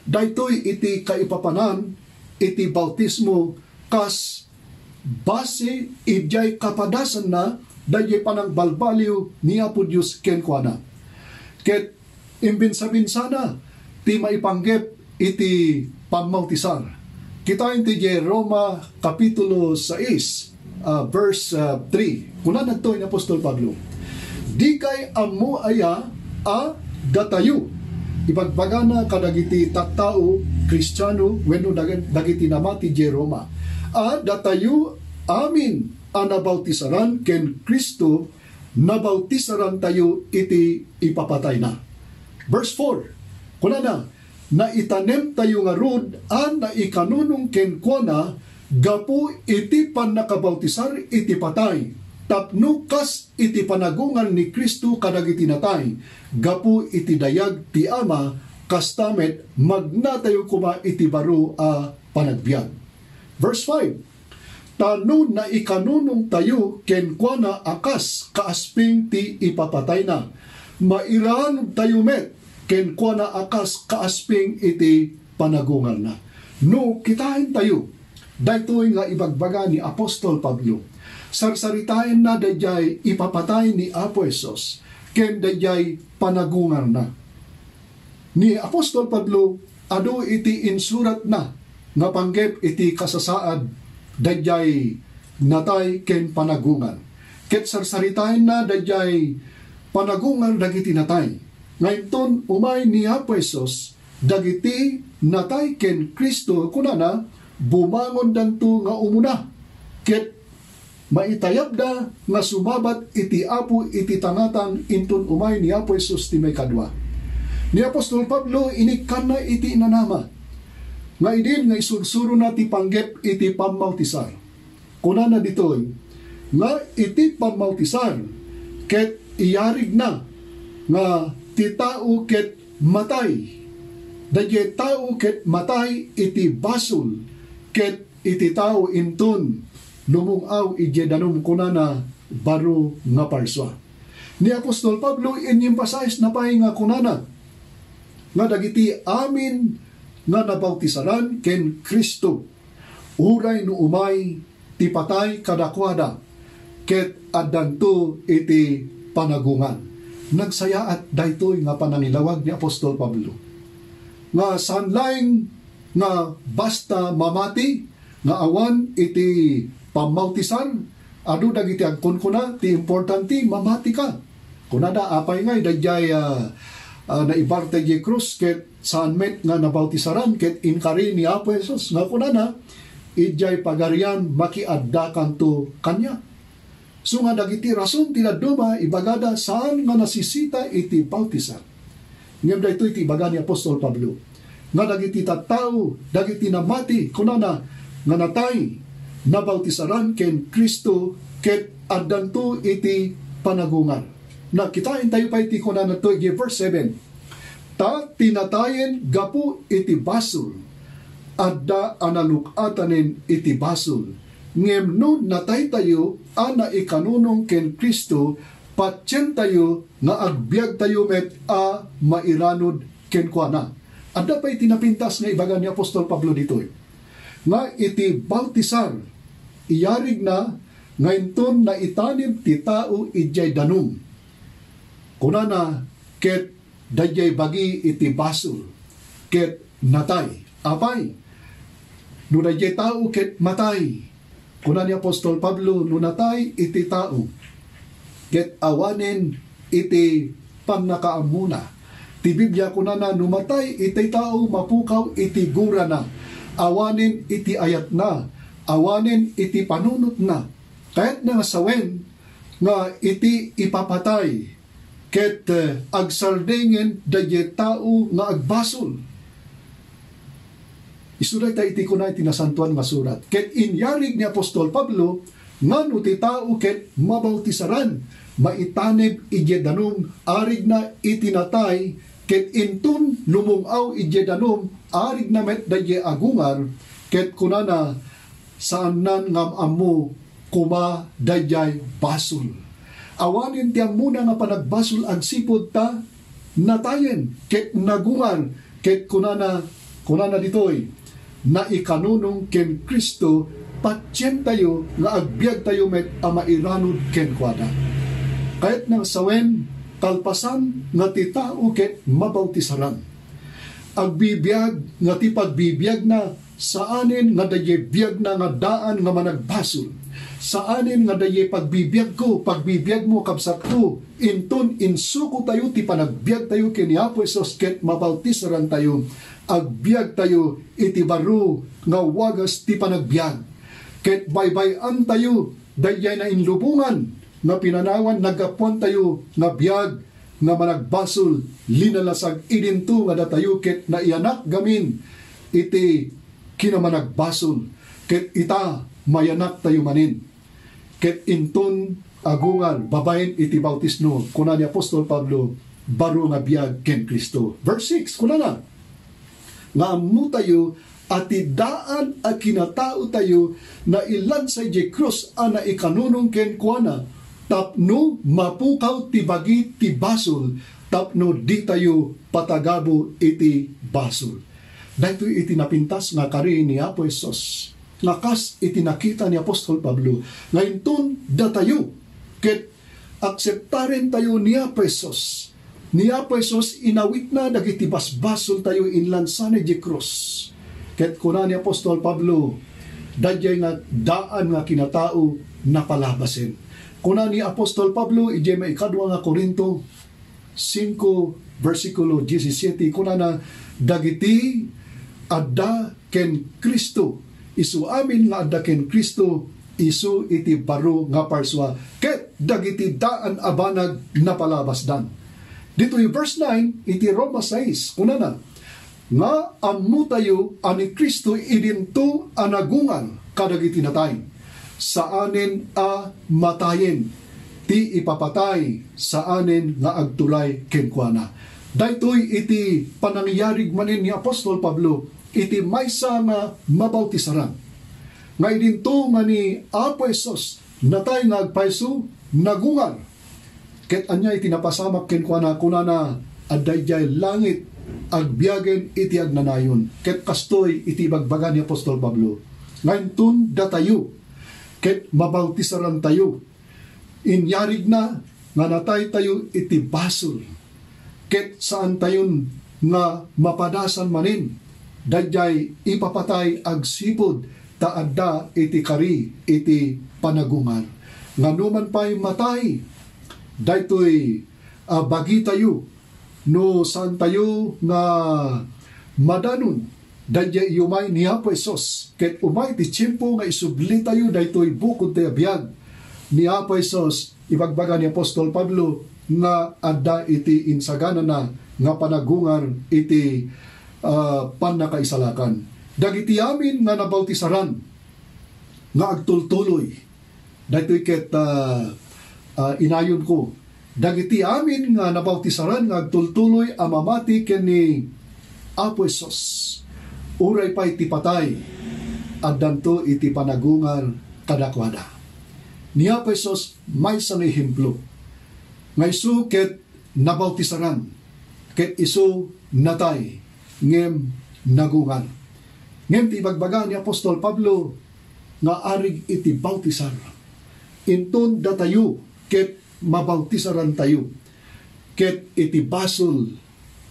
daytoy iti kaipapanan iti bautismo kas base ijay kapadasan na dayjay panang balbaliw ni Apo Dios ken kuana ket imbinsa-binsa na ti maipanggep iti pamautisar kitahin ti Roma kapitulo 6 verse 3 kuna nagtoy ni Apostol Pablo di kay ammo aya datayo ibagbagana kadagiti tattao Kristiyano wenno dagiti namati di Roma datayo amin anabautisaran ken Kristo nabautisaran tayo iti ipapatay na. Verse 4 kuna na itanem tayo nga rod na ikanunong ken kuana gapu iti pannakabautisar iti patay tapno kas iti panagungan ni Kristo kadagiti natay gapu iti dayag ti Ama kastamet magnatayo kuma iti baro panagbiag. Verse 5 tano na ikanunong tayo ken kuana akas kaasping ti ipapatay na mairahan tayo met ken kuana akas kaasping iti panagungan na. No kitahin tayo daytoy nga ibagbaga ni Apostol Pablo sarsaritaen na dayjay ipapatay ni Apo Jesus ken dayjay panagungan na ni Apostol Pablo adu iti insurat na nga panggep iti kasasaad dayjay natay ken panagungan ket sarsaritaen na dayjay panagungan dagiti natay ngayton umay ni Apo Jesus dagiti natay ken Kristo kunana bumangon danto nga umuna ket maitayab da nga sumabat iti Apo iti tangatang inton umay ni Apo Jesus ti may kadwa Ni Apostol Pablo inikan na iti nanama. Nga idin nga isursuro na ti panggep iti pammautisan. Kuna na ditoy, nga iti pammautisan, ket iyarig na nga ti tao ket matay. Dadya tao ket matay iti basol, ket iti tao inton lumungaw iti danum kuna na baro nga parswa. Ni Apostol Pablo inyempasayas na pay nga kunana nga dagiti amin nga nabautisaran ken Kristo uray no umay ti patay kadakwada ket addanto iti panagungan. Nagsayaat daytoy nga panangilawag ni Apostol Pablo nga sanlaing nga basta mamati nga awan iti pamautisan adu dagiti agkunkuna ti importante mamati ka. Kunada apay ngay dadyay naibar tayo krus ket saan met nga nabautisaran ket inkari ni Apo Jesus nga kunana ijay pagarian makiadda kanto kanya. So nga dagiti rason tinaduma ibagada saan nga nasisita iti bautisan. Ngem daytoy iti ibaga ni Apostol Pablo nga dagiti tattao dagiti namati kunana nga natay nabautisaran ken Kristo ket addanto iti panagungan. Na kitain tayo pa iti kunana to verse 7. Ta tinatayen gapu iti basol adda analukatanen iti basol ngem no natay tayo ana ikanunong ken Kristo patyen tayo nga agbiag tayo met a mairanod ken kuana. Adda pa iti napintas nga ibaga ni Apostol Pablo ditoy nga iti bautisar iyarig na ngayon na itanim ti tao ijay danum kunana ket dayjay bagi iti basol ket natay apay no dayjay tao ket matay kuna ni Apostol Pablo no natay iti tao ket awanen iti pannakaamuna ti Biblia kunana no matay iti tao mapukaw iti gura na awanen iti ayat na awanen iti panunot na kahit nga sawen nga iti ipapatay ket agsaldingen dayjay tao nga agbasol. Isuray tayo iti kunay tinasantuan nga surat. Ket inyarig ni Apostol Pablo nga no ti tao ket mabautisaran maitaneb ije danum arig na itinatay ket intun lumungaw ije danum arig na met dayjay agungar ket kunana saan nan ngam ammo kuma dayjay basol. Awanin tiyang muna nga panagbasol ang sipod ta natayen ket nagungan ket kunana ditoy na ikanunong ken Kristo patyen tayo nga agbiag tayo met amairanod ken kuada. Kahit nang sawen kalpasan nga ti tao ket mabautisaran. Agbibiyag nga ti pagbibiyag na saanin nga dayjay biyag na nga daan nga managbasol. Saanin nga dayjay pagbibiyag mo kabsat ko inton insuko tayo ti panagbiag tayo kini Apo Jesus ket mabautisaran tayo agbiag tayo iti baro nga wagas ti panagbiag ket baybayan tayo dayjay na inlubungan nga pinanawan nagapuan tayo nga biag nga managbasol linalasag idinto nga datayo ket naianak gamin iti kinamanagbasol ket ita mayanak tayo manin ket inton agungan babaen iti bautisno kuna ni Apostol Pablo baro nga biag ken Kristo. Verse 6 kuna na nga ammo tayo ati daan a kinatao tayo na ilan sa ije krus ana ikanunong ken kuana tapno mapukaw ti bagi ti basol tapno di tayo patagabo iti basol. Dahito iti napintas nga kari ni Apo Jesus nakas iti nakita ni Apostol Pablo ngayon ton datayo ket akseptaren tayo ni Apo Jesus. Ni Apo Jesus inawit na dagiti basbasol tayo inlansan iti krus. Ket kuna ni Apostol Pablo dadyay nga daan nga kinatao napalabasin. Kuna ni Apostol Pablo ije maikadwa nga Korinto 5 versikulo 17 kuna na dagiti adda ken Kristo isu amin nga adda ken Kristo isu iti baro nga parswa ket dagiti daan abanag napalabasdan. Dito yung verse 9, iti Roma 6, kunana, nga ammo tayo ani Kristo idinto anagungan kadagiti natay. Sa anin a matayen, ti ipapatay sa anin nga agtulay kenkwana. Daytoy iti panangyarig manin ni Apostol Pablo, iti maysa nga mabawtisaran. Nga idinto nga ni Apo Jesus, natay nga agpaiso, nagungan. Ket anya iti napasamak kenkwana kunana, addayjay langit, agbiagen iti agnanayon. Ket kastoy iti bagbagan ni Apostol Pablo. Ngayon tun datayo, ket mabawtisaran tayo. Inyarig na nga natay tayo iti basol. Ket saan tayon nga mapadasan manin, dadyay ipapatay agsipod taadda iti kari iti panagungan. Nga numan pa'y matay, daytoy bagi tayo, no saan tayo nga madanon, dadyay umay ni Apo Esos, ket umay ti tiyempo nga isubli tayo, daytoy bukod tayo biyag ni Apo Esos, ibagbaga ni Apostol Pablo, nga adda iti insagana na nga panagungan iti panakaisalakan. Dagiti amin nga nabawtisaran nga agtultuloy. Daytoy ket inayon ko. Dagiti amin nga nabawtisaran nga agtultuloy amamati ken ni Apo Esos. Uray pa iti patay addanto iti panagungan kadakwada. Ni Apo Esos may sang ehemplo. Nga isu ket nabawtisaran, ket isu natay, ngem nagungan. Ngem ti ibagbaga ni Apostol Pablo, nga arig iti bawtisar. Intun datayo, ket mabawtisaran tayo. Ket iti basol,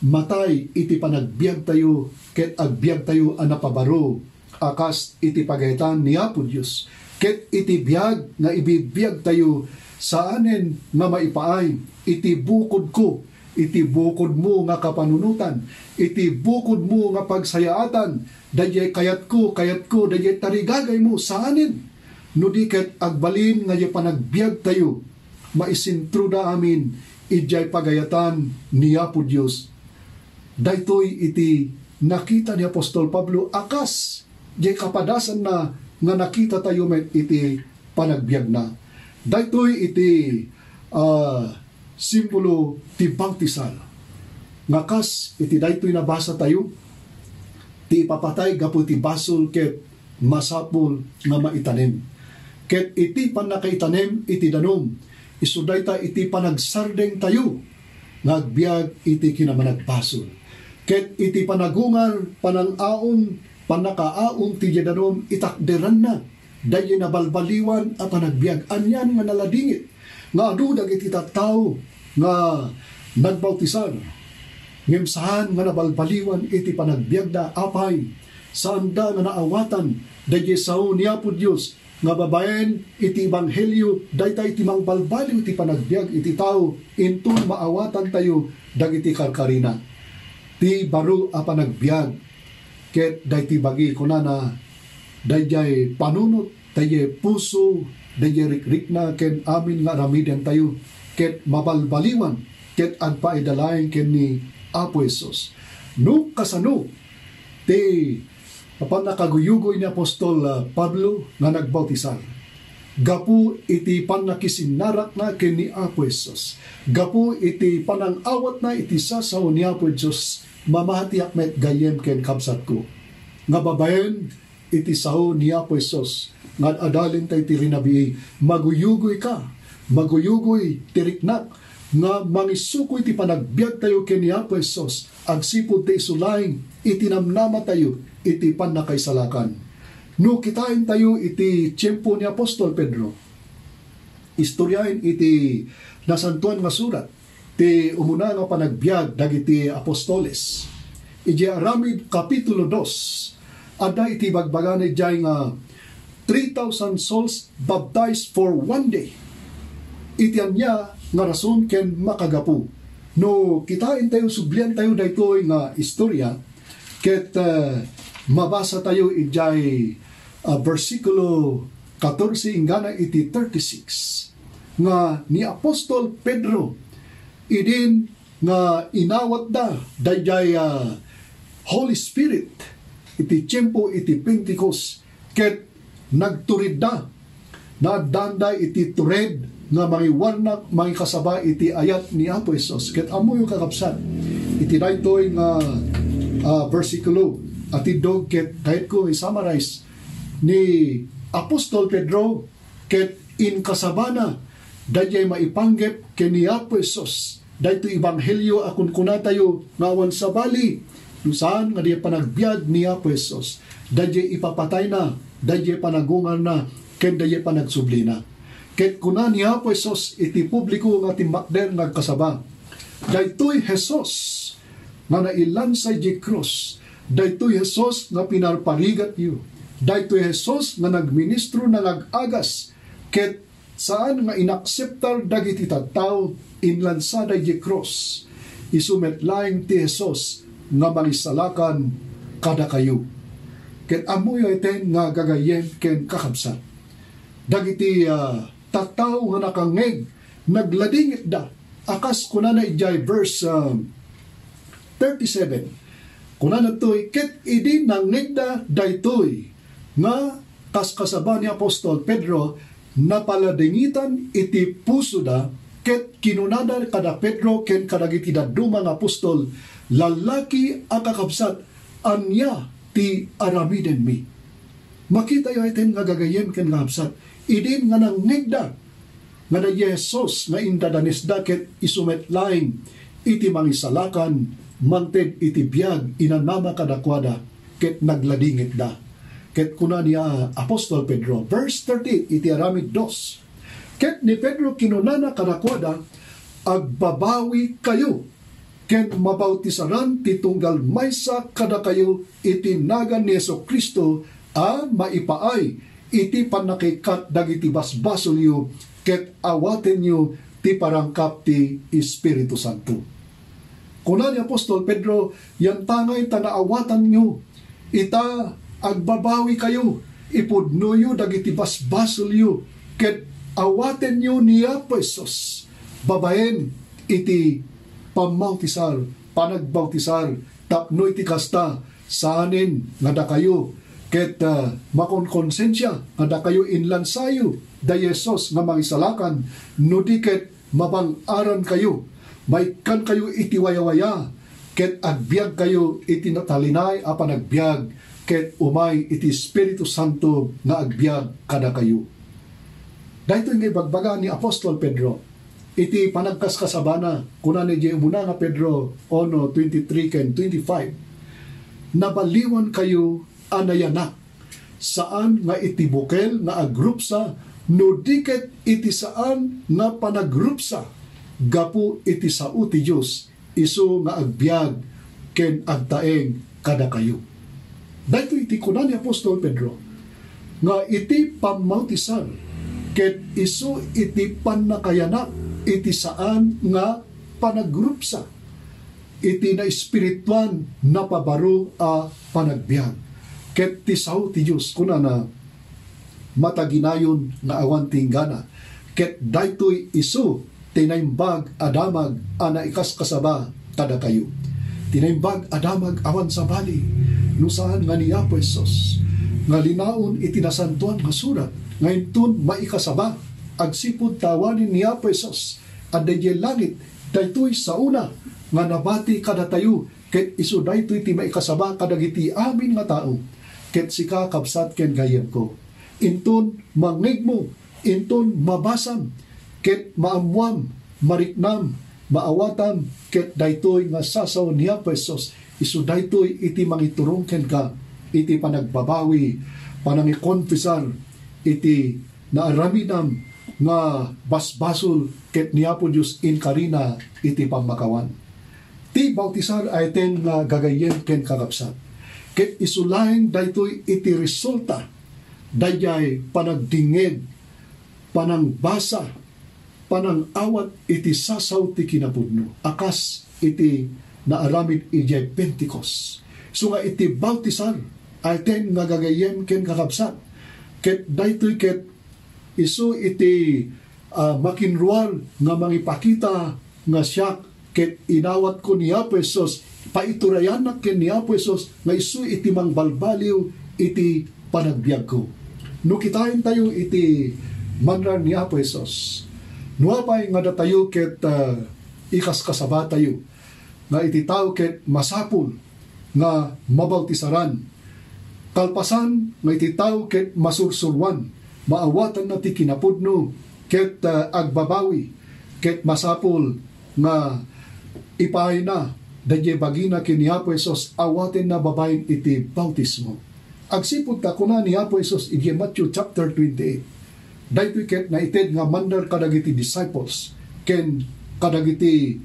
matay iti panagbiag tayo, ket agbiag tayo anapabaro, akas iti pagaytan ni Apo Dios. Ket iti biag nga ibibiyag tayo, saanen nga maipaay, iti bukod ko, iti bukod mo nga kapanunutan, iti bukod mo nga pagsayaatan, dayay kayat ko, dayay tarigagay mo, saanen? No diket agbalin nga panagbiag tayo, maisintruda amin, ijay pagayatan ni Apo Dios. Daytoy iti nakita ni Apostol Pablo, akas, jay kapadasan na nga nakita tayo met iti panagbiag na. Daytoy iti simbolo ti bawtisal. Ngakas iti daytoy nabasa tayo, ti ipapatay gapu ti basol ket masapul nga maitanem. Ket iti panakaitanem iti danom, isuday ta iti panagsardeng tayo, ngagbiag iti kinamanagbasol. Ket iti panagungan, panangaon, panakaaon ti danom, itakderan na, dayi nabalbaliwan a panagbiag. Anyan nga naladingit, nga adudag iti tattao, nga nagbawtisan. Ngem saan nga nabalbaliwan iti panagbiag da apay, saan da nga naawatan, dayi sao ni Apo Dios, nga babaen iti ebanghelyo, dayta iti mangbalbaliw iti panagbiag iti tao, intun maawatan tayo, dagiti karkarina. Ti baro a panagbiag, ket dayti bagi kunana, dayjay panunot, dayjay puso, dayjay rikrik na, ken amin nga ramidan tayo, ket mabalbaliwan, ket agpaidalayan ken ni Apo Jesus. No kasano, ti panakaguyugoy ni Apostol Pablo nga nagbawtisan. Gapu iti panakisinarak na ken ni Apo Jesus. Gapu iti panangawat na iti sasaw ni Apo Jesus, mamahati akmet gayem ken kabsat ko. Nga babaen, iti sao ni Apo Jesus, nga adalin tayo ti rinabii, maguyugoy ka, maguyugoy tiriknak, nga mangisukoy ti panagbiag tayo ken ni Apo Jesus, agsipod ti isulaing, itinamnama tayo, iti panakaisalakan. No kitain tayo iti tiyempo ni Apostol Pedro, istoryain iti nasantuan nga surat, ti umuna nga panagbiag dagiti apostoles. Iti Aramid Kapitulo 2, ada iti bagbagan jay nga 3,000 souls baptized for one day. Itian niya nga rason ken makagapu. No kitain tayo, sublian tayo daytoy nga istorya, ket mabasa tayo ijay versikulo 14 ingana iti 36 nga ni Apostol Pedro idin nga inawat da dayjay Holy Spirit iti tiyempo iti Pentecost ket nagturid da naadanda iti tured nga mangiwarnak mangikasaba iti ayat ni Apo Hesus ket amo yung kakabsat iti daytoy nga versikulo at idog ket kahit ko i-summarize ni Apostol Pedro ket in kasabana dayjay maipanggep ken ni Apo Hesus dayto ebanghelyo akon kunatayo ngawan sa bali saan nga di panagbiag ni Apo Hesus dayjay ipapatay na dayjay panagungan na ken dayjay panagsubli na ket kuna ni Apo Hesus iti publiko nga timbakder nga kasaba daytoy Hesus nga nailansay di krus daytoy Hesus nga pinarparigat yu daytoy Hesus nga nagministro na nagagas ket saan nga inakseptar dagiti tattao inlansada di krus isumetlaing ti Hesus nga mangisalakan kada kayo ket amuyo iten nga gagayem ken kakabsat dagiti tattao nga nakangeg nagladingit da akas kuna na ijay verse 37 kuna na to'y ket idi nangegda daytoy nga kaskasaba ni Apostol Pedro napaladingitan iti puso da ket kinunada kada Pedro ken kadagiti dadumang apostol lalaki a kakabsat anya ti aramiden mi makita yo iten nga gagayem ken kakabsat idin nga nangegda nga na Jesus nga indadanis da ket isumetlaing iti mangisalakan manted iti biag inanama kadakwada ket nagladingit da ket kuna niya Apostol Pedro verse 30 iti aramid 2 ket ni Pedro kinunana kadakwada agbabawi kayo ken mabautisaran ti tunggal maysa kada kayo iti nagan ni Jesucristo a maipaay iti panakikat dagiti basbasol yu ket awaten yu ti parangkap ti Espiritu Santo. Kuna ni Apostol Pedro, yan tangay tanaawatan nyo, ita agbabawi kayo, ipudno yu dagiti basbasol yu ket awaten yu ni Apo Hesus babaen iti pamautisar, panagbautisar tapno iti kasta saanin nga da kayo ket makonkonsensya nga da kayo inlansayo da Yesus nga mangisalakan no di ket mabang-aran kayo maikan kayo iti wayawaya ket agbiag kayo iti natalinay a panagbiag ket umay iti Espiritu Santo nga agbiag kada kayo. Dahito nga ibagbaga ni Apostol Pedro iti panagkaskasabana kuna ni umuna nga Pedro 1:23 ken 25 nabaliwan kayo anayanak saan nga iti bukel nga agrupsa no diket iti saan nga panagrupsa gapu iti sao ti Dios isu nga agbiag ken agtaeng kada kayo. Dahito iti kuna ni Apostol Pedro nga iti pamautisan ket isu iti panakayanak iti saan nga panagrupsa iti na espirituan na pabaro a panagbiag ket ti sao ti Dios kuna na mataginayon nga awan tinggana ket daytoy isu tinaimbag adamag ana ikaskasaba kada kayo tinaimbag adamag awan sa bali no saan nga ni Apo Hesus nga linaon iti nasantuan nga surat ngayon tun maikasaba agsipud tawanin ni Apo Hesus adayjay langit daytoy sa una nga nabati kada tayo ket isu daytoy ti maikasaba kadagiti amin nga tao ket sika kabsat ken gayem ko inton mangigmo inton mabasam ket maamwam mariknam maawatam ket daytoy nga sasaw ni Apo Hesus isu daytoy iti mangiturong ken ka iti panagbabawi panangikonfesar iti naaramidam nga basbasol ket ni Apo Dios in karina iti pamakawan ti bautisar ay ten nga gagayem ken kakabsat ket isulaeng daytoy iti resulta dayjay panagdingeg panangbasa panangawat iti sasaw ti kinapudno akas iti naaramid ijay Pentecost so nga iti bautisar ay ten nga gagayem ken kakabsat ket daytoy ket isu iti makinruar nga mangipakita nga siya ket inawat ko ni Apo Jesus, paiturayanak ken ni Apo Jesus, nga isu iti mangbalbaliw iti panagbiag ko. No kitain tayo iti manran ni Apo Jesus. Nuapay nga datayo ket ikaskasaba tayo, nga iti tao ket masapul nga mabautisaran. Kalpasan nga iti tao ket masursurwan, maawatan na ti kinapudno, ket agbabawi, ket masapul nga ipaay na, dadye bagina ken ni Apo Jesus, awaten na babayin iti bautismo. Agsipod ta kuna ni Apo Jesus iti Matthew chapter 28. Daytoy ket naited nga mandar kadagiti disciples, ken kadagiti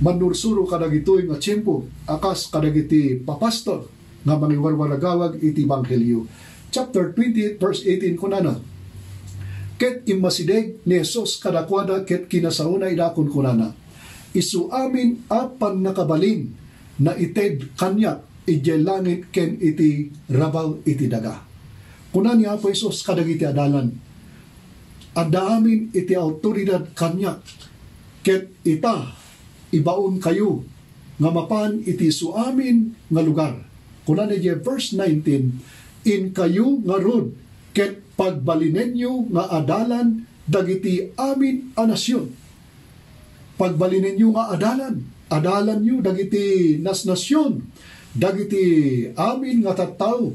manursuro kadagitoy nga tiyempo, akas kadagiti papastor nga mangiwarwaragawag iti Ebanghelyo. Chapter 28 verse 18 kunana, ket immasideg ni Jesus kadakwada ket kinasauna idakon kunana, isu amin apan nakabalin na ited kanyak ije langit ken iti rabaw iti daga. Kuna ni Apo Jesus kadagiti adalan, anda amin iti autoridad kanyak, ket ita ibaon kayo nga mapan iti suamin nga lugar. Kuna ni verse 19, in kayo nga rod, ket pagbalinenyo nga adalan dagiti amin a nasyon. Pagbalinenyo nga adalan nyo dagiti nasnasyon, dagiti amin nga tattao,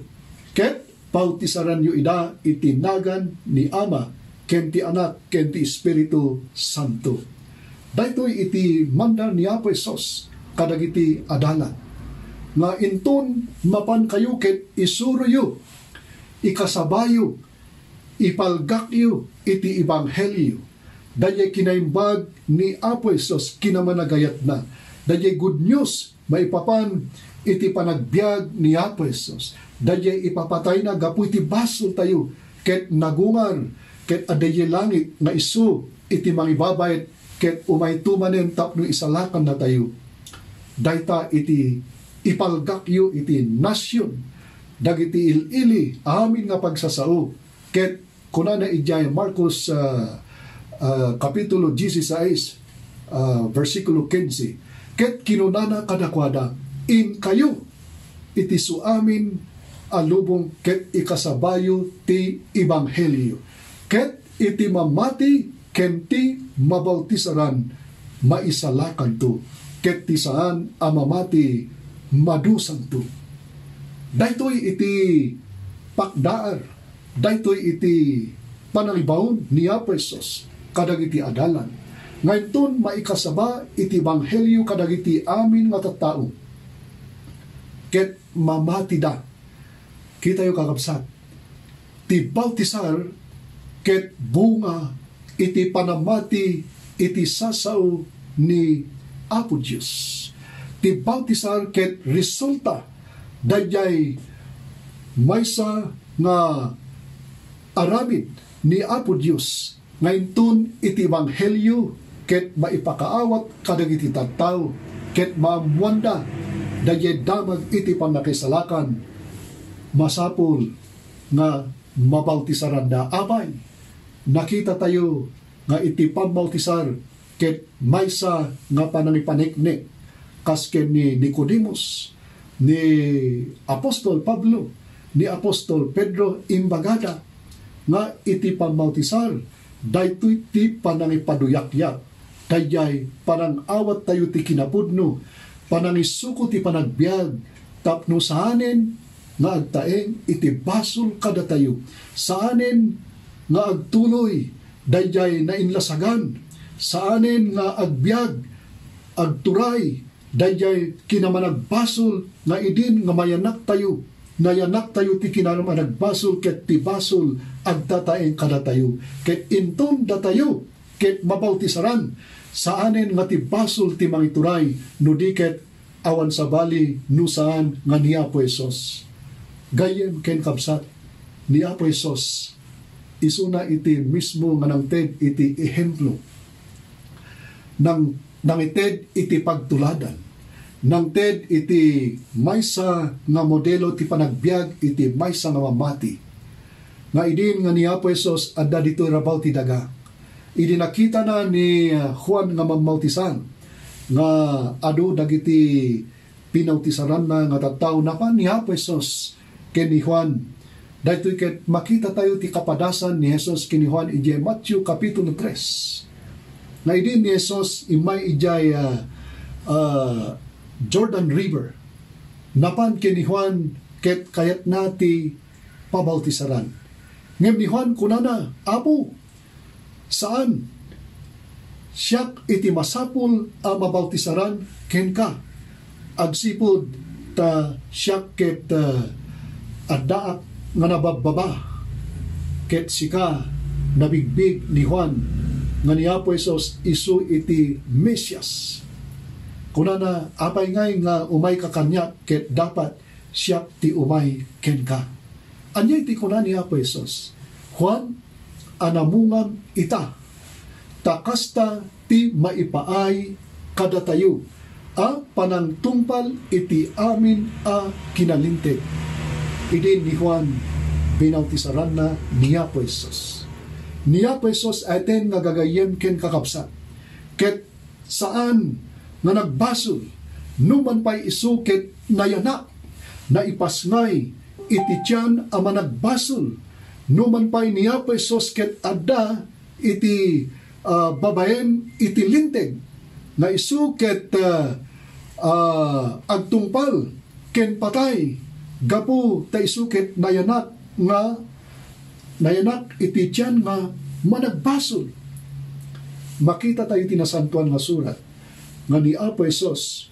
ket bautisaran nyo ida itinagan ni Ama, ken ti Anak, ken ti Espiritu Santo. Daytoy iti mandar ni Apo Jesus kadagiti adalan, nga inton mapan kayo ket isuruyo, ikasabayo, ipalgakyo iti Ebanghelyo. Dayay kinaimbag ni Apo Jesus kinamanagayat na. Dayay good news maipapan iti panagbiag ni Apo Jesus. Dayay ipapatay na gapu iti basol tayo, ket nagungar, ket adayay langit na isu iti mangibabayet, ket umay tumanen tapno isalakan na tayo. Dayta iti ipalgakyo iti nasyon, dagiti ilili amin nga pagsasao, ket kunana ijay Marcos kapitulo 16 versikulo 15, ket kinunana kadakwada, in kayo iti suamin alubong ket ikasabayo ti Ebanghelyo, ket iti mamati ken ti mabautisaran maisalakan to, ket ti saan amamati madusan to. Daytoy iti pakdaar, daytoy iti panangibawon ni Apo Jesus kadagiti adalan. Ngayon ton maikasaba iti Ebanghelyo kadagiti amin nga tattao, ket mamati da. Kita yu kakabsat, ti bautisar ket bunga iti panamati iti sasaw ni Apo Diyos. Ti bautisar ket resulta dayay maysa nga aramid ni Apo Diyos. Ngayon ton iti Ebanghelyo ket maipakaawat kadagiti tattao, ket maamuanda dayay damag iti panakisalakan, masapul nga mabautisaran da abay. Nakita tayo nga iti pambautisar ket maysa nga panangipaniknik, kasken ni Nicodemus, ni Apostol Pablo, ni Apostol Pedro imbagada, nga iti pambautisar daytoy ti panangipaduyakyak, dayay panangawat tayo ti kinapudno, panangisuko ti panagbiag, tapno saanen nga agtaeng iti basol kada tayo, saanen nga agtuloy dayay na inlasagan, saanen nga agbiag, agturay, dayay kinamanagbasol nga idin nga mayanak tayo, nayanak tayo ti kinamanagbasol, ket ti basol agtataeng kada tayo, ket inton datayo, ket mabautisaran, saanen nga ti basol ti mangituray, no di ket awan sabali no saan nga ni Apo Jesus. Gayem ken kabsat ni Apo Jesus, isuna iti mismo nga nangted iti ehemplo, nangited iti pagtuladan, nangted iti maysa nga modelo ti panagbiag iti maysa nga mamati, nga idin nga ni Apo Jesus adda dito rabaw ti daga, idinakita na ni Juan nga mammautisan nga adu dagiti pinautisaran na nga tattao na pa ni Apo Jesus ken ni Juan. Dahito ket makita tayo ti kapadasan ni Jesus ken ni Juan ijay Matthew Kapitulo 3. Nga idin ni Jesus imay ijay Jordan River. Napan ken ni Juan ket kayat nati pabautisaran. Ngem ni Juan kunana, Apo, saan siyak iti masapul a mabautisaran ken ka? Agsipod ta siyak ket addaak nga nababbaba ket sika nabigbig ni Juan nga ni Apo Jesus isu iti Mesias. Kunana apay ngay nga umay ka kanya ket dapat siyak ti umay ken ka. Anyay ti kunan ni Apo Jesus, Juan, anamungam ita, takasta ti maipaay kadatayo, a panangtungpal iti amin a kinalintig. Idin ni Juan, binautisaran na ni Apo Jesus. Ni Apo Jesus aten nga gagayem ken kakabsat. Ket saan nga nagbasol, numan pa'y isu ket nayanak, na ipasngay, iti tiyan ama nagbasol, numan pa'y ni Apo Jesus ket adda, iti babaen, iti linteg, na isu ket agtungpal, ken patay, gapu ta isu ket nayanak, nga nayanak iti tiyan nga managbasol. Makita tayo tinasantuan nga surat, nga ni Apo Jesus,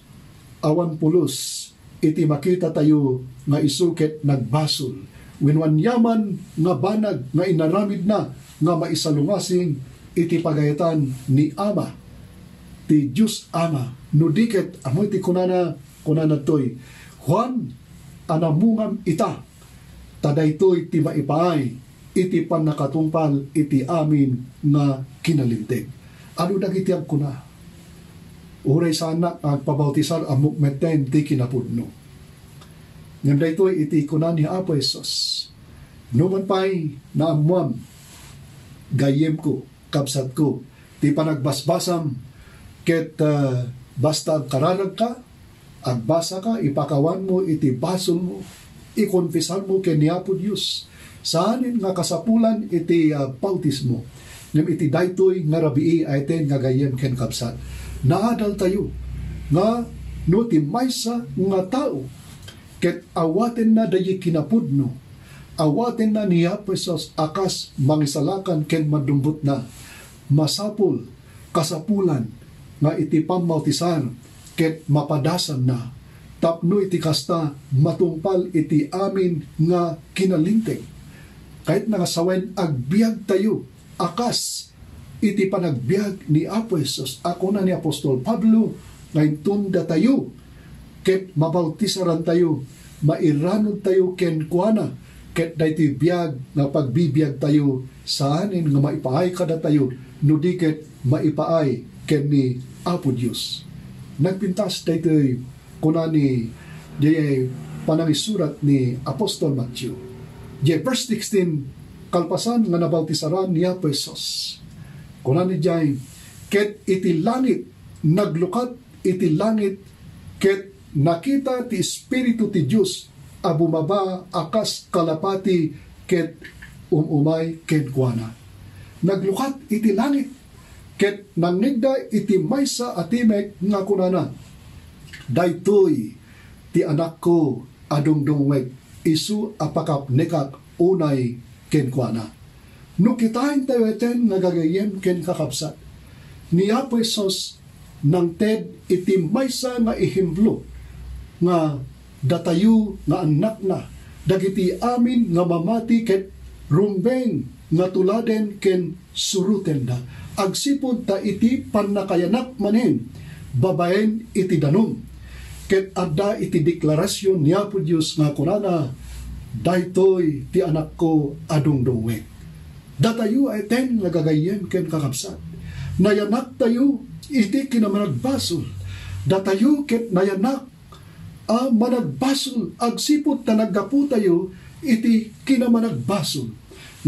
awan pulos, iti makita tayo nga isuket nagbasol. Wenwan yaman nga banag nga inaramid na nga maisalungasing iti pagayatan ni Ama, ti Diyos Ama. Nudiket amoy ti kunana toy, Juan, anamungam ita, tadaytoy ti maipaay, iti panakatungpal iti amin nga kinalintig. Ano dagiti ang kuna? Uray sana ang pabautisar amok meten ti kinapudno. Ngem daytoy iti kunan ni Apo Jesus. Numan pa'y naamuam, gayem ko, kabsat ko, ti panagbasbasam, ket basta kararag ka, agbasa ka, ipakawan mo, iti basol mo, ikonfesan mo ken ni Apo Dios. Saanin nga kasapulan iti bautismo. Ngem iti daytoy nga rabii ayten nga gayem ken kabsat. Naadal tayo nga no ti maysa nga tao ket awaten na dayi kinapudno, awaten na ni Apo Jesus akas mangisalakan ken madumbot na masapul kasapulan nga iti pammautisan ket mapadasan na tapno iti kasta matungpal iti amin nga kinalintig. Kahit nangasawen agbiag tayo akas iti panagbiag ni Apo Jesus. Ako na ni Apostol Pablo, ngayon tunda tayo, ket mabautisaran tayo, mairanod tayo ken kuana, ket dayti biag nga pagbibiyag tayo, saanin nga maipaay kada tayo, nudiket maipaay ken ni Apo Dios. Nagpintas dayti kuna ni diay panangisurat ni Apostol Matthew. Diay verse 16, kalpasan nga nabautisaran ni Apo Jesus. Kuna ni jay, ket iti langit, naglukat iti langit, ket nakita ti Espiritu ti Diyos, abumaba akas kalapati, ket umay ken kuana. Naglukat iti langit, ket nangigda iti maysa atimek nga kunana, daytoy ti anak ko adungdungweg, isu apakap nekak unay ken kuana. No kitain tayo eten nagagayem ken kakabsat. Ni Apo Jesus nang ted iti maysa nga ihimblo nga datayu nga anak na dagiti amin nga mamati ket rumbeng nga tuladen ken suruten da. Agsipod ta iti pannakayanak manen babaen iti danum. Ket adda iti deklarasyon ni Apo Dios nga kunana, daytoy ti anak ko adungdungweg. Datayo ay ten nagagayem ken kakabsat. Nayanak tayo iti kinamanagbasol. Datayo ket nayanak managbasol. Agsipot na naggapu tayo iti kinamanagbasol.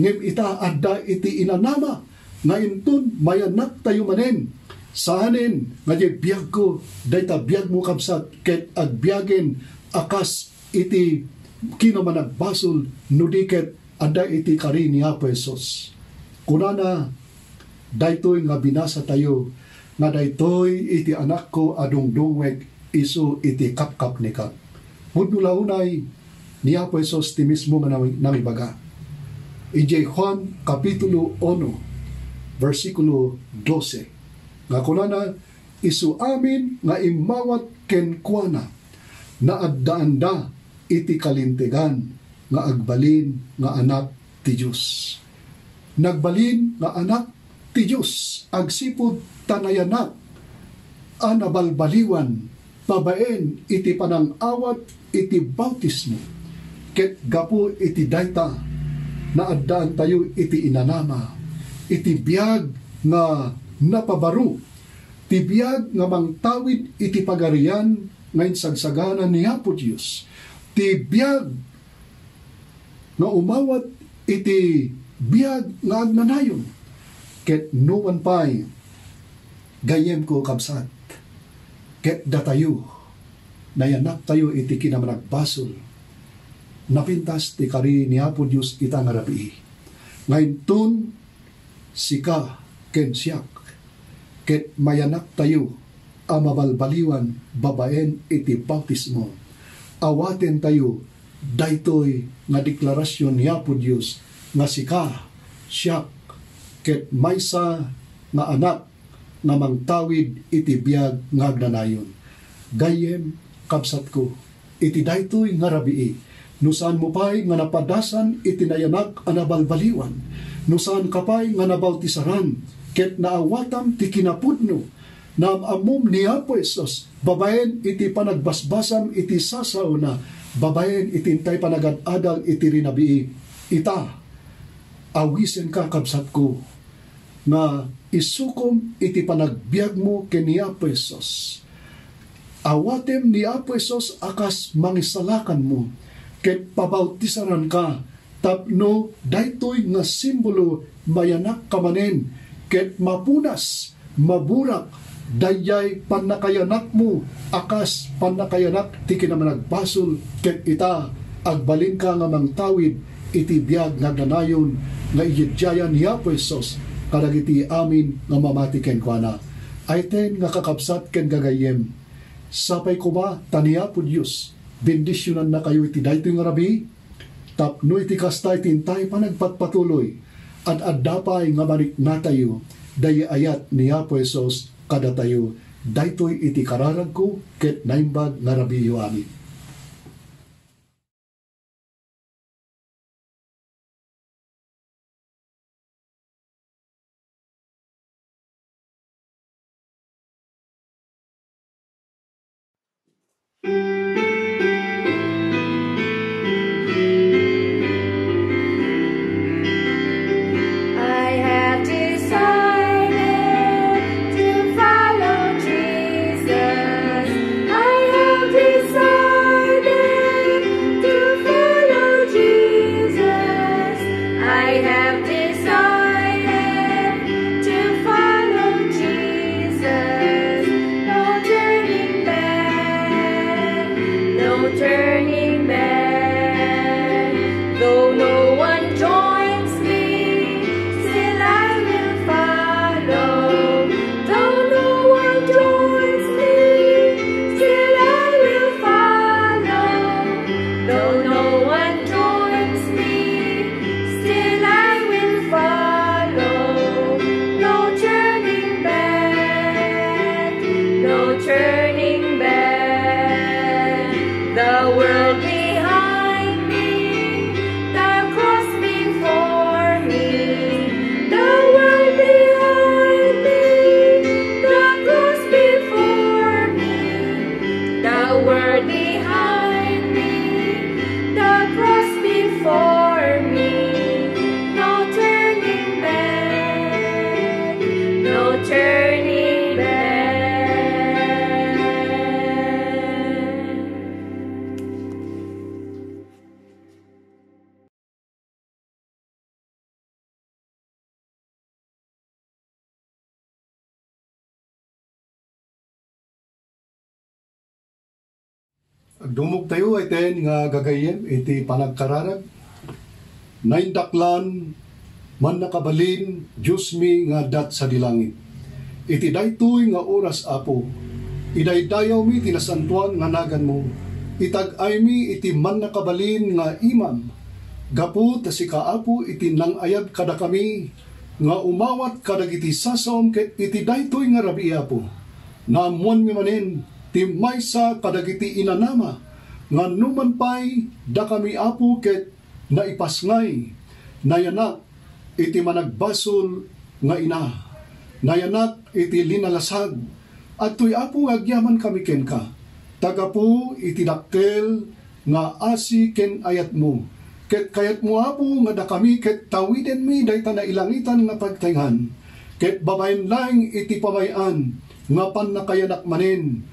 Ngem ita adda iti inanama Ngayon ton, mayanak tayo manen. Saanin, nga di biyag ko, dayta biyag mo kabsat, ket agbiyagen, akas iti kinamanagbasol, nudiket, ada iti kari ni Apo Jesus. Kunana, daytoy nga binasa tayo, nga daytoy iti anak ko adungdungweg, iso iti kapkap ni kap. Mudnulaunay, ni Apo Jesus ti mismo nga nangibaga. Ije Juan Kapitulo 1, versikulo 12. Nga kunana, isu amin nga imawat kenkwana na addaanda iti kalintigan nga agbalin nga anak ti Diyos. Nagbalin nga anak ti Diyos, agsipod tanayanak, anabalbaliwan, babaen iti panangawat iti bautismo, ket gapo iti dayta, na addaan tayo iti inanama, iti biyag nga napabaru, ti biyag nga mangtawid iti pagarian ngayon sagsaganan ni Apo Diyos, ti biyag nga umawat iti biyag nga agnanayon, ket nuwan pa'y gayem ko kabsat, ket datayo, nayanak tayo iti kinamanagbasol, napintas ti kari ni Apo Diyos ita nga rabi. Ngayon tun, sika ken siyak, ket mayanak tayo, amabalbaliwan, babaen iti bautismo. Awaten tayo, daytoy nga deklarasyon ni Apo Diyos, nga sika, siyak, ket maysa nga anak, nga mangtawid iti biyag nga agnanayon. Gayem, kabsat ko, iti daytoy nga rabii, nusan mo pa'y nga napadasan iti nayanak anabalbaliwan, nusan ka pa'y nga nabautisaran, ket naawatam ti kinapudno, na amom ni Apo Jesus, babaen iti panagbasbasam iti sasaw na, babaen iti intay panagad-adal iti rinabii, ita, awisen ka kabsat ko, nga isukom iti panagbiag mo ken ni Apo Jesus. Awatem ni Apo Jesus akas mangisalakan mo, ket pabautisaran ka, tapno daytoy nga simbolo mayanak kamanen, ket mapunas, maburak, dayay panakayanak mo, akas panakayanak ti kinamanagbasol, ket ita, agbalin ka nga mangtawid, iti biyag nga ganayon, nga iyadyayan ni Apo Jesus, kadagiti amin nga mamati ken kuana. Ayten nga kakabsat ken gagayem, sapay ko ba, tani Apo Diyos, bendisyonan na kayo iti daytoy nga rabi, tapno iti kastay tintay panagpatpatuloy, at addapay nga manik na tayo, day ayat ni Apo Jesus, kada tayo, daytoy iti kararag ko, ket naimbag nga rabi yo amin. I have decided to follow Jesus. I have decided to follow Jesus. I have decided to follow Jesus. No turning back. Dumog tayo iten nga gagayem iti panagkararag. Naindaklan man nakabalin Diyos mi nga dat sa dilangit. Iti daytoy nga oras Apo. Idaydayaw mi tinasantuan nga nagan mo. Itag-ay mi iti man nakabalin nga imam. Gapu ta si Kaapo iti nang ayab kada kami nga umawat kadagiti sasaom ket iti daytoy nga rabi Apo. Naamuan mi manen ti maysa kadagiti inanama nga numan pay da kami Apo ket naipasngay nayanak iti managbasol nga ina nayanak iti linalasag at tuy Apo agyaman kami ken ka taga po iti dakkel nga asi ken ayat mo ket kayat mo Apo nga da kami ket tawiden mi dayta na ilangitan nga pagtengan ket babaen laeng iti pamayan nga pan nakayanak manen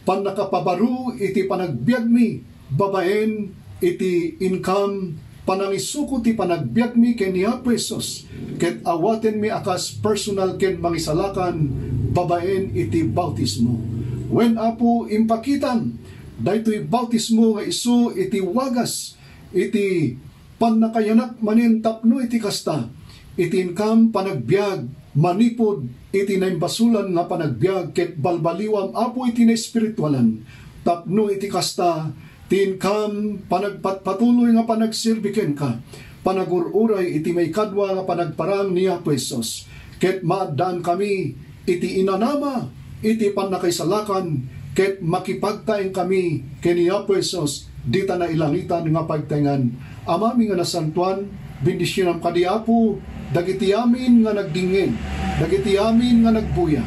pan nakapabaru iti panagbiag mi babaen iti income panangisuko ti panagbiag mi ken ni Apo Jesus ket awaten mi akas personal ken mangisalakan babaen iti bautismo wen Apo impakitan daytoy bautismo nga isu iti wagas iti pan nakayanak manen tapno iti kasta iti income panagbiag manipod iti naimbasulan nga panagbiag ket balbaliwam Apo iti na espiritualan tapno iti kasta tinkam panagpatuloy nga panagsirbiken ka panagururay iti may kadwa nga panagparang ni Apo Jesus ket maaddan kami iti inanama iti pannakaisalakan ket makipagtaeng kami ken ni Apo Jesus dita na ilangitan nga pagtengan amami nga nasantuan bendisyonan kadi Apo dagiti amin nga nagdingin dagiti amin nga nagbuya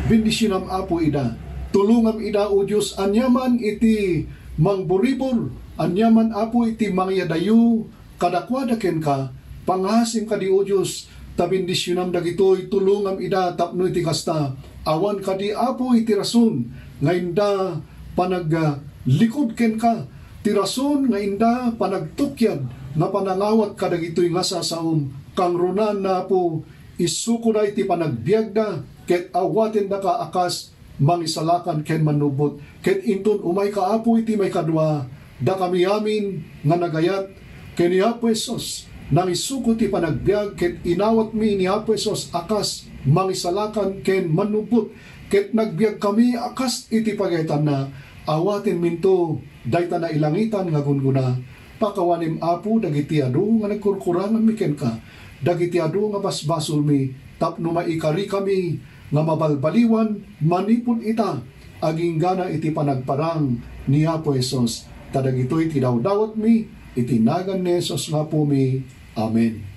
bendisyonan Apo ida tulungam ida o Dios anyaman iti mangburibor anyaman Apo iti mangyadayo kadakwada ken ka panghasim kadi o Dios tabindisyonam dagitoy tulungam ida tapno iti kasta awan kadi Apo iti rason nga inda panaglikod ken ka ti rason nga inda panagtukyad nga panangawat kadagitoy nga sasaom kang runan na Apo isuko na iti panagbiagda ket awaten da ka akas mangisalakan ken manubot ket inton umay ka Apo iti may kadwa da kami amin nga nagayat ken ni Apo Jesus nang isuko ti panagbiag ket inawat mi ni Apo Jesus akas mangisalakan ken manubot ket nagbiag kami akas iti pagayatan na awaten minto dayta na ilangitan nga gunguna pakawanim Apo dagiti adu nga nagkurkurangan mi ken ka dagiti adu nga basbasol mi tapno maikari kami nga mabalbaliwan manipod ita aging gana iti panagparang ni Apo Jesus tadagitoy ti dawdawat mi itinagan ni Jesus nga po mi. Amen.